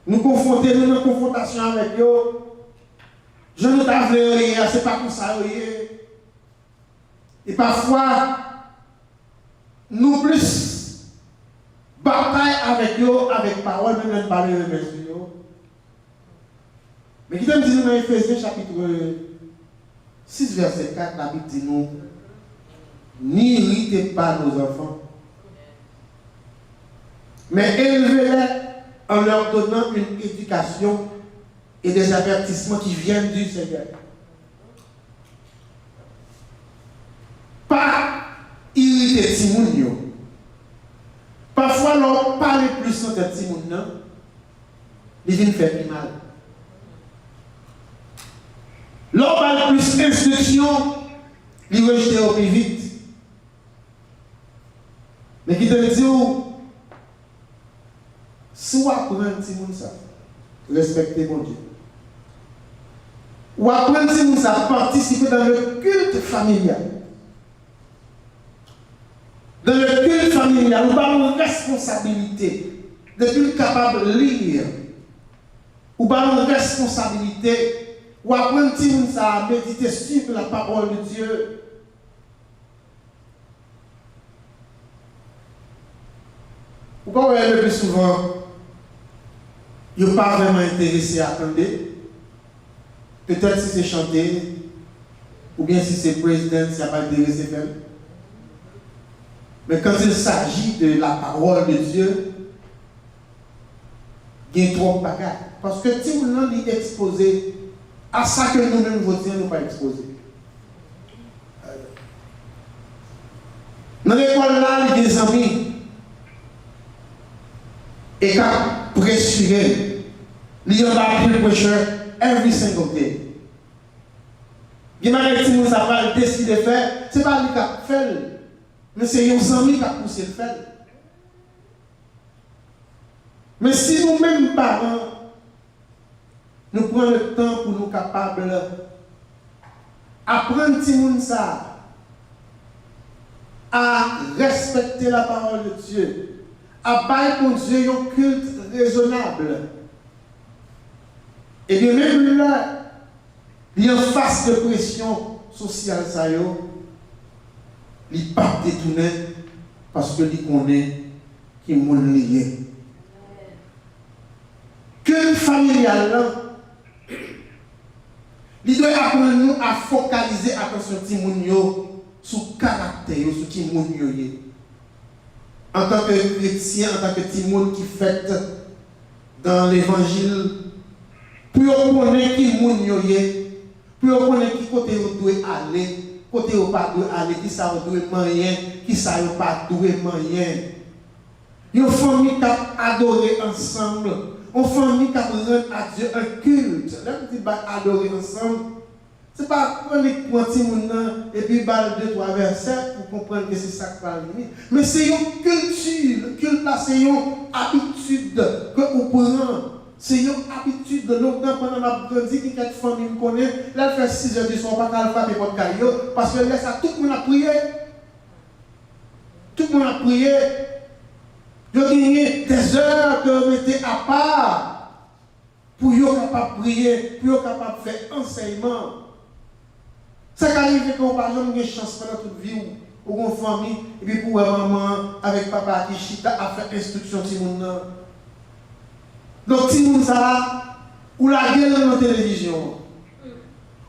nous confronter, nous en confrontation avec eux, je ne t'avais rien, c'est pas comme ça. Et parfois, nous plus bataille avec eux, avec parole, même parler de mes yeux. Mais qui t'aime dire dans Éphésiens chapitre 6, verset 4, la Bible dit nous, n'irritez pas nos enfants, mais élevez-les en leur donnant une éducation et des avertissements qui viennent du Seigneur. Pas irriter Timounio. Parfois, l'on parle plus de Timounio, il vient faire plus mal. L'on parle plus d'instruction, il rejette au plus vite. Mais qui te dit, si vous apprenez Timoun ça, respectez mon Dieu. Ou apprenez Timoun ça, participer dans le culte familial. Dans le culte familial, nous parlons de responsabilité. D'être capable de lire. Nous parlons de responsabilité. Ou apprendre à méditer sur la parole de Dieu. Pourquoi le plus souvent, ils ne sont pas vraiment intéressés à attendre. Peut-être si c'est chanter, ou bien si c'est président, si il n'y a pas intéressé à faire. Mais quand il s'agit de la parole de Dieu, il y a trop de bagages. Parce que si vous l'avez exposé à ça que nous-mêmes votons, nous pas exposés. Dans l'école là, il y a des amis. Et quand pressuré, il y a un pressure every single day. Il y a des gens qui ont décidé de faire, ce n'est pas lui qui a fait, mais c'est les amis qui ont poussé le faire. Mais si nous-mêmes, parents, nous prenons le temps pour nous capables d'apprendre ça à respecter la parole de Dieu, à bailler pour Dieu un culte raisonnable. Et bien même là, il y a une face de pression sociale, ça y est, il n'est pas détourné parce que il connaît qui est lié. Culte familial, il doit apprendre nous à focaliser attention Timounio sur le caractère, sur Timounio. En tant que chrétien, en tant que Timoun qui fait dans l'évangile, pour connaître Timounio, pour connaître qui côté vous doit aller, côté vous pas doit aller, qui ça vous doit moyen, qui ça vous pas doit moyen. Une famille qui a adoré ensemble. Une famille qui a rendu à Dieu un culte. Là, on dit adorer ensemble. Ce n'est pas prendre les points et puis balle 2-3 versets pour comprendre que c'est ça qui va venir. Mais c'est une culture. Le culte là, c'est une habitude que vous prenez. C'est une habitude de longtemps pendant la grandi qui quelques familles me connaissent. Là, elle fait 6 heures du soir, pas qu'elle frappe votre caillou. Parce que là, ça, tout le monde a prié. Tout le monde a prié. Vous avez des heures que vous mettez à part pour être capable de prier, pour être capable de faire enseignement. Ça arrive qu'on n'a pas de chance pendant toute vie ou une famille, et puis pour maman avec papa qui chita à faire instruction sur le monde. Donc, si vous ça, ou la gueule dans la télévision,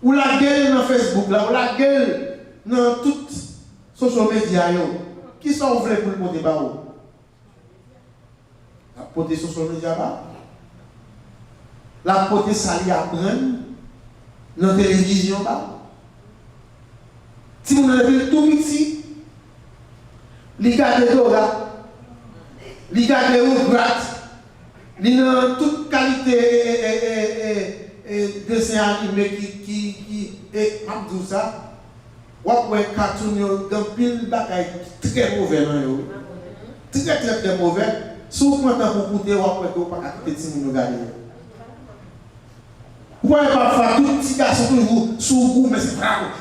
ou la gueule dans Facebook, là, ou la gueule dans toutes social media, qui sont ouverts pour le porter par où? La porter social media pas. La porter sali apprendre dans la télévision pas. Si vous avez tout petit, les gars de Dora, les gars de Ougrat, ils ont toute qualité de dessin animé qui est tout ça. Ou après cartoon dans pile bagaille très mauvais dans yo. Très mauvais. Si vous prenez pour écouter ou après vous pas quitter si vous regarder. Vous pouvez pas faire tout petit garçon toujours sous goût mais c'est pas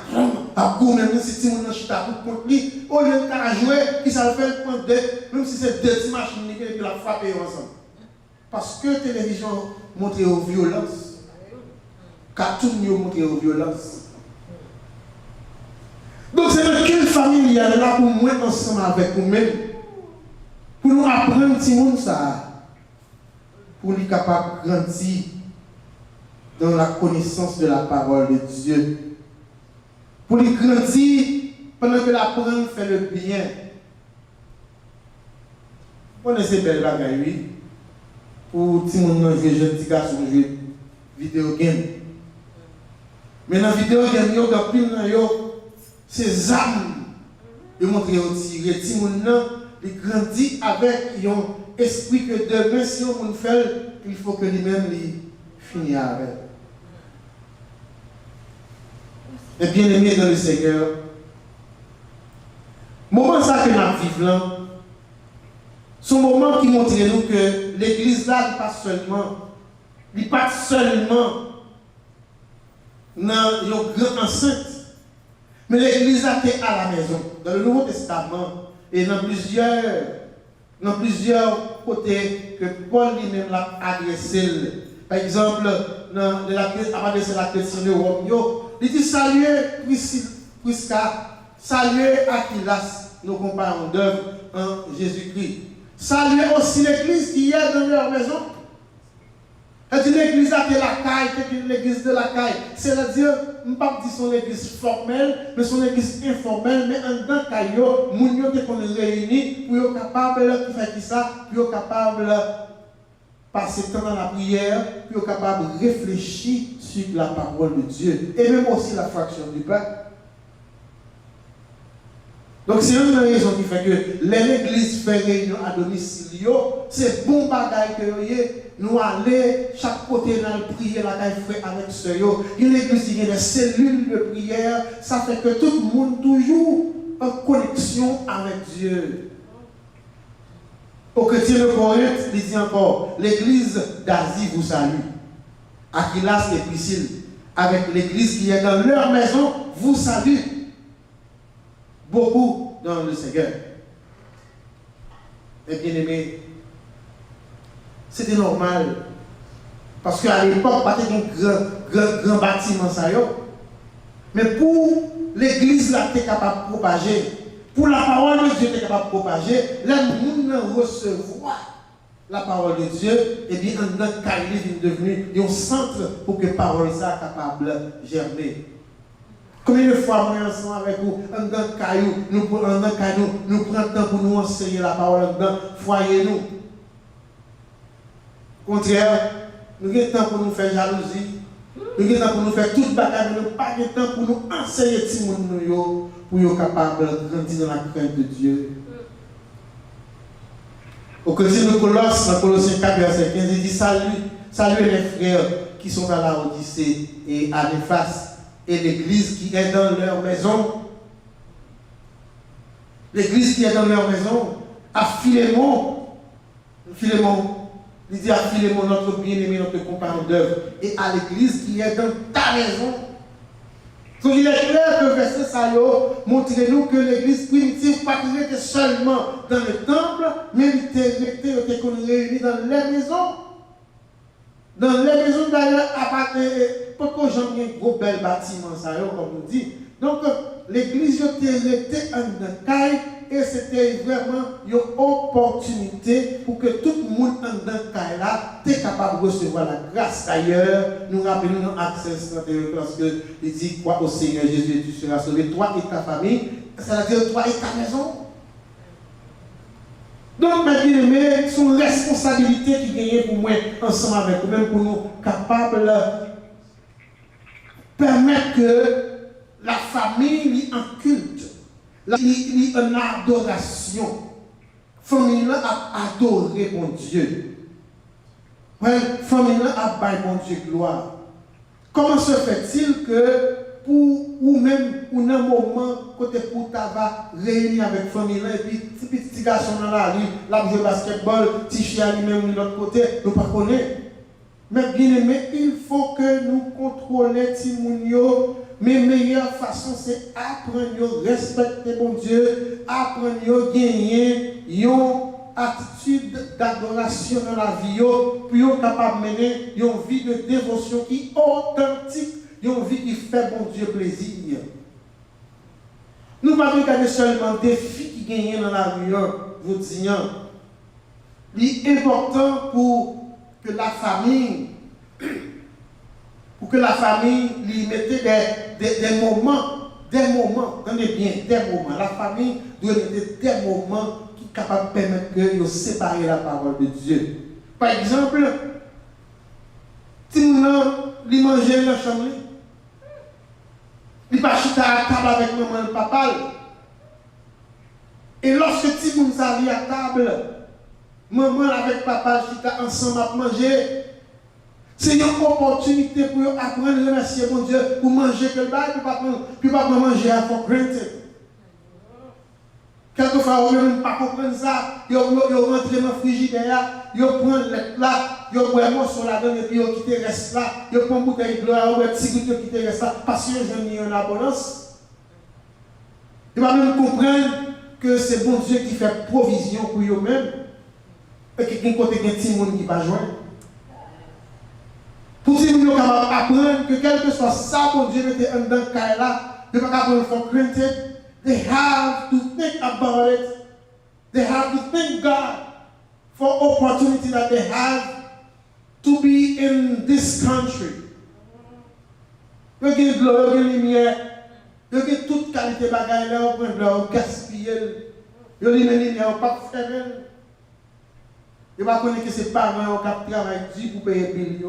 à goût même si vous n'en chita pour contre lui au lieu de jouer qui ça fait prendre même si c'est deux machines et puis la frapper ensemble. Parce que la télévision montre aux violences. Cartoon montre aux violences. Donc c'est dans quelle famille il y a là pour moi ensemble avec nous-mêmes, pour nous apprendre petit monde ça, pour nous capable de grandir dans la connaissance de la parole de Dieu, pour nous grandir pendant que l'apprendre fait le bien. On a ces belles bagailles, oui, pour petit monde jouer jeune petit garçon jouer vidéo game. Mais dans la vidéo game, il y a pile ces âmes de montrer au tiré. Si mon nom, il grandit avec un esprit que demain, si on fait, il faut que lui-même finisse avec. Et bien aimé dans le Seigneur, moment ça que nous vivons là, c'est un moment qui montre nous que l'église là n'est pas seulement dans une grande enceinte. Mais l'église a été à la maison. Dans le Nouveau Testament, et dans plusieurs côtés que Paul lui-même l'a adressé. Par exemple, dans la question de Rome, il dit saluez Prisca, saluez Aquilas, nos compagnons d'œuvre en Jésus-Christ. Saluez aussi l'église qui est dans leur maison. Et l'église a été la caille, c'est l'église de la caille. C'est-à-dire, je ne vais pas dire son église formelle, mais son église informelle, mais en tant que nous sommes réunis pour être capables de faire ça, pour être capables de passer temps dans la prière, pour être capables de réfléchir sur la parole de Dieu, et même aussi la fraction du pain. Donc c'est une raison qui fait que l'église fait réunion à domicile, c'est bon bagaille que nous allons chaque côté dans le prier la caille frère avec ce yo. L'église qui a des cellules de prière, ça fait que tout le monde toujours en connexion avec Dieu. Au chrétien de Corinthe, il dit encore, l'église d'Asie vous salue. Aquilas et Priscille, avec l'église qui est dans leur maison, vous salue. Beaucoup dans le Seigneur. Et bien aimé, c'était normal. Parce qu'à l'époque, pas de grand bâtiment ça. Mais pour l'église là, tu es capable de propager. Pour la parole de Dieu, tu es capable de propager. Là, nous recevoir la parole de Dieu, et bien, notre cahier est devenu un centre pour que la parole soit capable de germer. Combien de fois, moi, ensemble avec vous, en dans le caillou, nous prenons le temps pour nous enseigner la parole dans le foyer. Nous. Au contraire, nous avons le temps pour nous faire jalousie, nous avons le temps pour nous faire toute bagarre, nous n'avons pas le temps pour nous enseigner tout le monde, pour être capable de grandir dans la crainte de Dieu. Au Chrétien de Colosse, dans Colossiens 4, verset 15, il dit saluez les frères qui sont à la Odyssée et à l'Éphase. Et l'église qui est dans leur maison. L'église qui est dans leur maison. À Philémon, il dit à Philémon, notre bien-aimé, notre compagnon d'œuvre, et à l'église qui est dans ta maison. Donc il est clair que verset ça montre-nous que l'église primitive pas était seulement dans le temple, mais elle était réunie dans les maisons. Dans les maisons d'ailleurs, pas que j'aime bien gros bel bâtiment, ça, comme on dit. Donc, l'église était en caille et c'était vraiment une opportunité pour que tout le monde en caille là soit capable de recevoir la grâce. D'ailleurs, nous rappelons dans Access 31 parce que il dit crois au Seigneur Jésus et tu seras sauvé, toi et ta famille, c'est-à-dire toi et ta maison. Donc, mes bien-aimés, c'est une responsabilité qui gagne pour moi ensemble avec vous-même pour nous capables de permettre que la famille est en culte, est en adoration. La famille a adoré mon Dieu. La famille a baillé mon Dieu gloire. Comment se fait-il que pour ou même pour un moment côté pour t'avoir réuni avec la famille et puis petit garçon dans la rue, là jouer basketball, petit chien lui-même de l'autre côté, nous pas connaître. Mais bien aimé, il faut que nous contrôlions Timounio. Mais la meilleure façon, c'est apprendre à respecter mon Dieu, apprendre à gagner une attitude d'adoration dans la vie, pour être capable de mener une vie de dévotion qui est authentique, une vie qui fait mon Dieu plaisir. Nous ne pouvons pas regarder seulement des filles qui gagnent dans la vie, vous disons. Il est important pour que la famille lui mette des moments, attendez bien, des moments. La famille doit mettre des moments qui sont capables de permettre de séparer la parole de Dieu. Par exemple, si nous lui manger dans la chambre, il pas chuter à table avec maman et papa. Et lorsque si nous arrivons à table, maman avec papa chuter ensemble à manger. C'est une opportunité pour apprendre à remercier mon Dieu, pour manger quelque chose, puis pas manger à for granted. Quelquefois, on ne peut pas comprendre ça, ils rentrent dans le frigidaire, ils prennent le plat, ils prennent un morceau là-dedans et puis ils quittent le reste là, ils prennent une bouteille de l'eau, ils prennent un petit goût, ils quittent le reste là, parce qu'ils ont mis en abondance. Ils vont même comprendre que c'est bon Dieu qui fait provision pour eux-mêmes, et qu'il y a un côté de petit monde qui va joindre. Pour que nous capables d'apprendre que quel que soit ça, bon Dieu mette en dedans de là, ils ne peuvent pas prendre for granted. They have to think about it. They have to thank God for opportunity that they have to be in this country. Ils ont de l'eau, ils ont de lumière, ils ont toute qualité de bagaille là, ils prennent de l'eau, ils gaspillent, ils ont de lumière, ils n'ont pas de faire. Ils ne connaissent pas que ces parents qui travaillent pour payer les billes.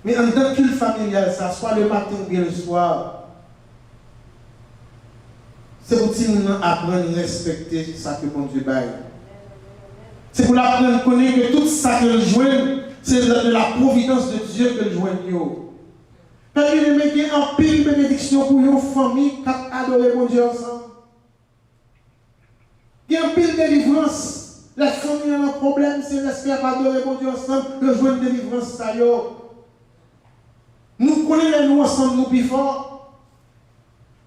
Mais en tant que familial, ça soit le matin ou bien le soir, c'est pour nous apprendre à respecter ça que mon Dieu baille. C'est pour l'apprendre à connaître que tout ça que le joint, c'est de la providence de Dieu que le joint. Parce qu'il y a un pile de bénédiction pour une famille qui a adoré mon Dieu ensemble. Il y a un pile de délivrance. La famille a un problème, c'est l'esprit qui a adoré mon Dieu ensemble, le joint de délivrance, ça y est. Nous connaissons nous ensemble, nous plus forts.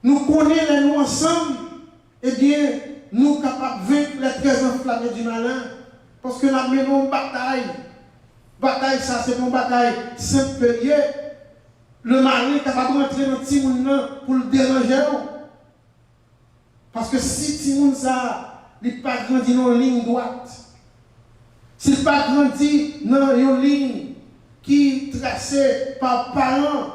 Nous connaissons nous ensemble. Eh bien, nous sommes capables de vaincre les très enflammés du malin. Parce que nous menons une bataille. Bataille, ça, c'est une bataille simple. Le malin est capable de rentrer dans le petit monde pour le déranger. Parce que si le petit monde, ça, il n'est pas grandi dans une ligne droite. S'il n'est pas grandi dans une ligne qui est tracé par parents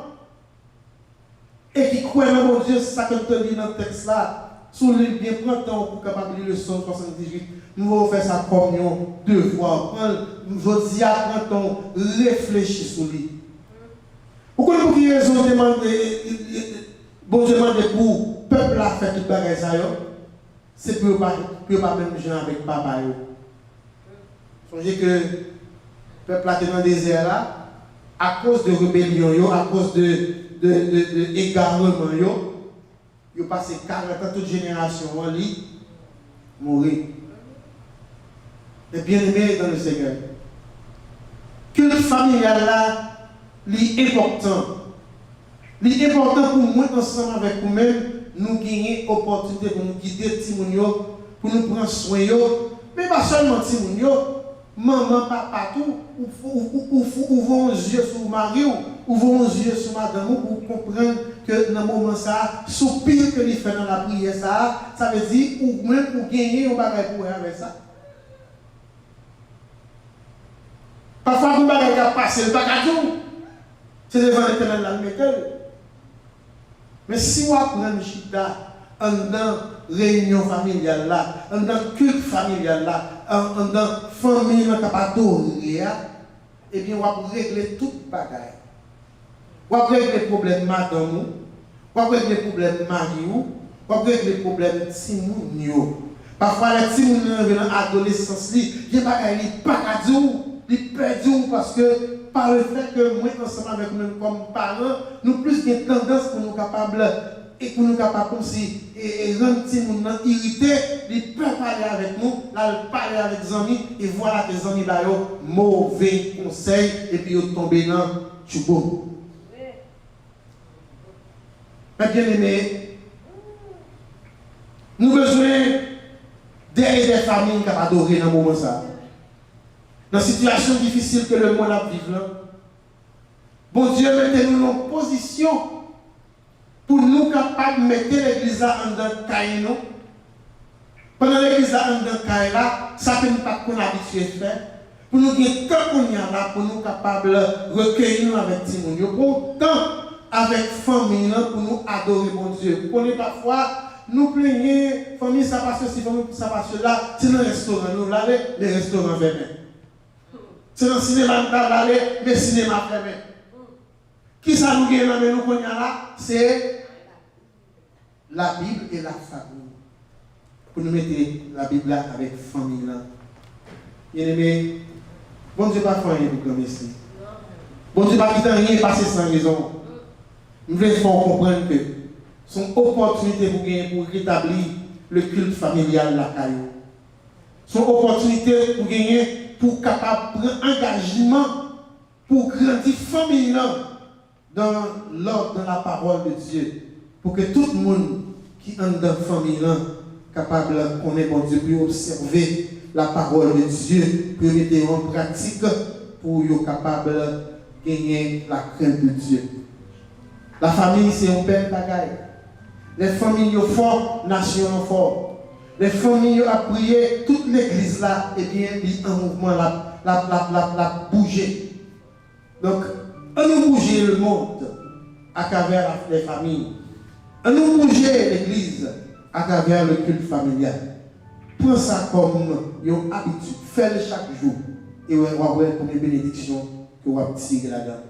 et qui croient dans mon Dieu, c'est ça que je te dis dans le texte là. Sous le bien, prends le temps pour capable lire le Psaume 78. Nous allons faire sa communion 2 fois. Je dis à prendre ton réfléchir sur lui. Pourquoi pour qui raison bon demande pour le peuple a fait tout bagage ça c'est pour pas même gens avec papa. Songez que le peuple a été dans le désert là. À cause de rébellion, à cause de égarement, ils ont passé 40 ans, toute génération, en lit, mourir. Et bien aimé dans le Seigneur. Que le familial là, c'est important. C'est important pour moi, ensemble avec vous-même, nous gagner l'opportunité pour nous guider Timonio, pour nous prendre soin. Mais pas seulement Timonio, maman, papa, tout, ouvrons les yeux sur mari, ouvrons les yeux sur madame pour comprendre que dans le moment ça, soupir que les fait dans la prière, ça veut dire, ou même pour gagner, on va pour avec ça. Parfois, on va passer le bagageon. C'est devant l'éternel la méthode. Mais si on apprend le chita, dans réunion familiale là, dans culte familial là, dans famille là, eh bien, on va régler tout le bagage. On va régler les problèmes madame, on va régler les problèmes mari, on va régler les problèmes timoun. Parfois, les timoun viennent dans l'adolescence, il y a des bagages qui pas à dire, ils perdent parce que par le fait que moi, ensemble avec nous comme parents, nous plus de tendance pour nous capables et pour nous capables comme si et rendre les gens irrités, ils peuvent parler avec nous, là, parler avec les amis, et voilà que les amis là, mauvais conseils, et puis ils tombent dans le choubo. Mais bien aimé, nous avons besoin d'aider des familles qui adorer dans le moment ça. Dans la situation difficile que le monde a vécu, bon Dieu, mettez-nous en position pour nous capables de mettre l'église en dans le cahier. Pendant l'église en dans le cahier là, ça ne fait pas qu'on habitué à faire. Pour nous dire tant qu'on y a là, pour nous capables de recueillir avec Timoun. Pour tant avec famille pour nous adorer mon Dieu. Vous connaissez parfois, nous plaignons, famille ça passe ceci, famille ça passe cela, c'est dans le restaurant, nous allons, les restaurants fermés. C'est dans le cinéma nous allons, les cinémas fermés. Qui ça nous gagne dans nous qu'on y a là? C'est la Bible et la famille. Pour nous mettre la Bible là avec famille là. Bien aimé, bon Dieu pas faire rien pour comme ici. Bon Dieu pas quitter rien passer sans raison. Nous voulons comprendre que son opportunité pour gagner pour rétablir le culte familial la caillou. Son opportunité pour gagner pour capable prendre engagement pour grandir famille dans l'ordre de la parole de Dieu, pour que tout le monde qui est dans la famille capable de connaître bon Dieu, pour observer la parole de Dieu, pour mettre en pratique, pour être capable de gagner la crainte de Dieu. La famille, c'est un bel bagaille. Les familles sont fortes, nation fortes. Les familles ont prié, toute l'église là, eh bien, il y a un mouvement, la bouger. Donc, on nous bouger le monde à travers les familles. On nous bouger l'église à travers le culte familial. Prends ça comme une habitude. Fais-le chaque jour. Et on va voir comme une bénédiction que vous allez tirer là-dedans.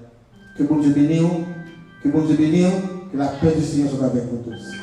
Que bon Dieu bénisse, que bon Dieu bénisse, que la paix du Seigneur soit avec nous tous.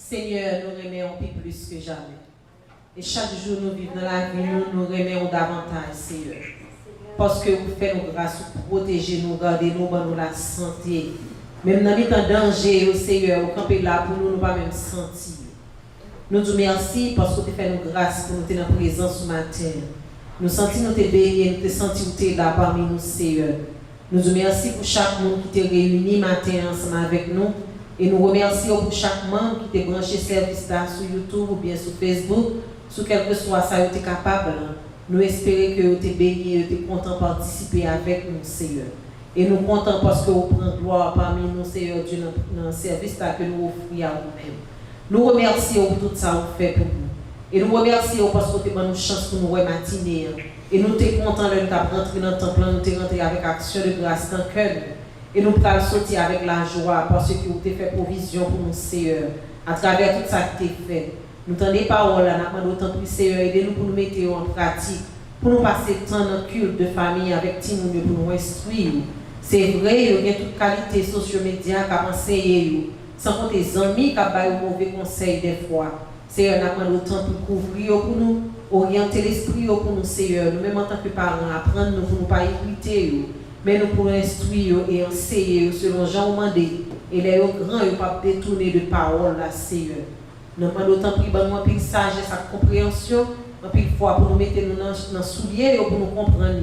Seigneur, nous remercions plus que jamais. Et chaque jour nous vivons dans la vie, nous remercions davantage, Seigneur. Parce que vous faites nos grâces, vous protégez nous, gardez nous, nous la santé. Même dans les temps de danger, Seigneur, vous campez là pour nous, nous pas même sentir. Nous disons merci parce que vous faites nos grâces pour nous être en présence ce matin. Nous sentons nous te bénis, nous te sentons nous là parmi nous, Seigneur. Nous disons merci pour chaque monde qui t'est réuni matin ensemble avec nous. Et nous remercions pour chaque membre qui t'est branché service là sur YouTube ou bien sur Facebook, sur quel que soit ça, vous êtes capable. Nous espérons que vous êtes bénis et vous êtes content de participer avec nous, Seigneur. Et nous comptons parce que vous prenez gloire parmi nous, Seigneur Dieu, dans le service là que nous offrons à vous-même. Nous remercions pour tout ça que vous faites pour nous. Et nous remercions parce que vous avez une chance pour nous matinée. Et nous sommes contents de nous rentrer dans le temple, nous sommes rentrés avec action de grâce dans le cœur. Et nous pouvons sortir avec la joie parce que vous avez fait provision pour nous, Seigneur, à travers tout ça qui est fait. Nous avons des paroles, nous avons autant plus, Seigneur, aidez-nous pour nous mettre en pratique, pour nous passer le temps dans le culte de famille avec Timoun, pour nous instruire. C'est vrai, il y a toute qualité socio-média qui a enseigné, sans compter les amis qui ont des mauvais conseils des fois. Seigneur, nous avons autant pour couvrir pour nous, orienter l'esprit pour nous, Seigneur, nous-mêmes en tant que parents, apprendre nous pour ne pas écouter, mais nous pour instruire et enseigner selon Jean demandé. Et les grands, ils ne pas détourner de parole, là, Seigneur. Nous demandons autant pour nous un peu de sagesse et compréhension, un peu de foi pour nous mettre dans le soulier, pour nous comprendre.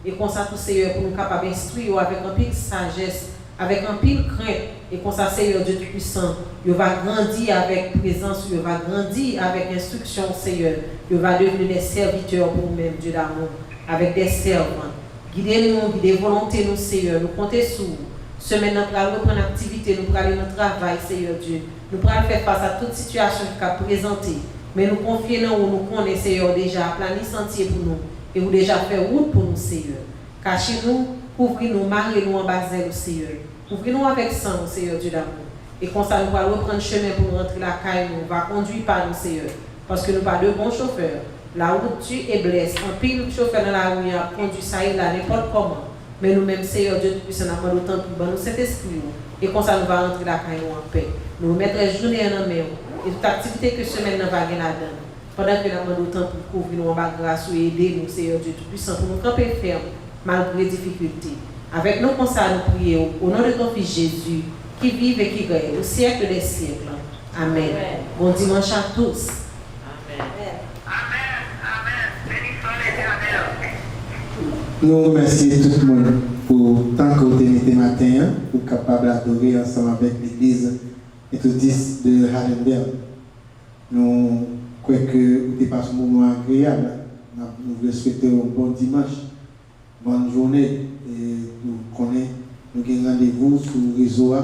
Et comme ça, tout Seigneur, pour nous capables d'instruire avec un peu de sagesse, avec un peu de crainte. Et comme ça, Seigneur Dieu Tout-Puissant, il va grandir avec présence, il va grandir avec instruction, Seigneur. Il va devenir des serviteurs pour nous-mêmes, Dieu d'amour, avec des servants. Guidez-nous, guidez volonté nous, Seigneur. Nous comptons sur vous. Semaine, nous allons reprendre l'activité, nous allons aller notre travail, Seigneur Dieu. Nous allons faire face à toute situation qui a présenté. Mais nous confions dans nous connaissons, Seigneur, déjà planifié sentier pour nous. Et vous déjà fait route pour nous, Seigneur. Cachez-nous, couvrez-nous, mariez-nous en bas de Seigneur. Couvrez-nous avec sang, Seigneur Dieu d'amour. Et comme ça, nous allons reprendre chemin pour nous rentrer la caille, nous va conduire par nous, Seigneur. Parce que nous pas de bons chauffeurs. La route tue et blesse. Un pile de chauffeur dans la rue a conduit ça et là, n'importe comment. Mais nous-mêmes, Seigneur Dieu Tout-Puissant, nous avons autant pour nous cet esprit. Et comme ça, nous allons rentrer la caille en paix. Nous mettrons la journée en main. Et toute activité que semaine nous va gagner là-dedans. Pendant que nous avons autant pour couvrir nous en bas grâce et aider nous, Seigneur Dieu Tout-Puissant, pour nous camper ferme malgré les difficultés. Avec nous, comme ça, nous prions au nom de ton Fils Jésus, qui vive et qui règne au siècle des siècles. Amen. Amen. Bon dimanche à tous. Nous remercions tout le monde pour tant que vous avez été matin, pour être capable d'adorer ensemble avec l'Église méthodiste de Hardenberg. Nous croyons que vous avez passé un moment agréable. Nous vous souhaitons un bon dimanche, bonne journée. Et nous connaissons, nous avons rendez-vous sur le réseau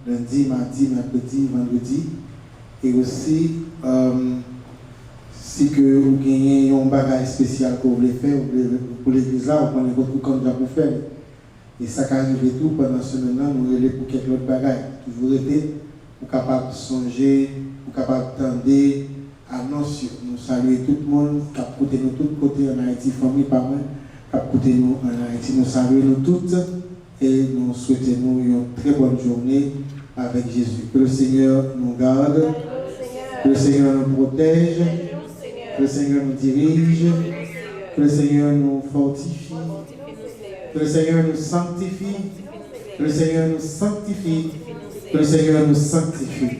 lundi, mardi, mercredi, vendredi. Et aussi, si que vous avez un bagage spécial que vous voulez faire pour l'église là, vous prenez votre candidat pour faire. Et ça qui arrive tout pendant ce moment, nous relèvons pour quelques autres bagages. Toujours été pour capable de songer, pour capable d'attendre, annoncer. Nous saluons tout le monde qui a écouté nous tous côtés en Haïti, famille par moi, qui a écouté nous en Haïti. Nous saluons nous toutes et nous souhaitons nous une très bonne journée avec Jésus. Que le Seigneur nous garde, que le Seigneur nous protège. Que le Seigneur nous dirige, que le Seigneur nous fortifie, que le Seigneur nous sanctifie, que le Seigneur nous sanctifie, que le Seigneur nous sanctifie.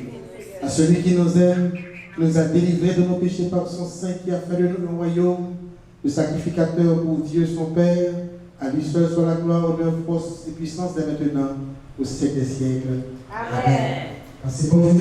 À celui qui nous aime, qui nous a délivrés de nos péchés par son Saint, qui a fait de nous un royaume, le sacrificateur pour Dieu son Père, à lui seul soit la gloire, honneur, force et puissance dès maintenant, au siècle des siècles. Amen. Merci pour vous.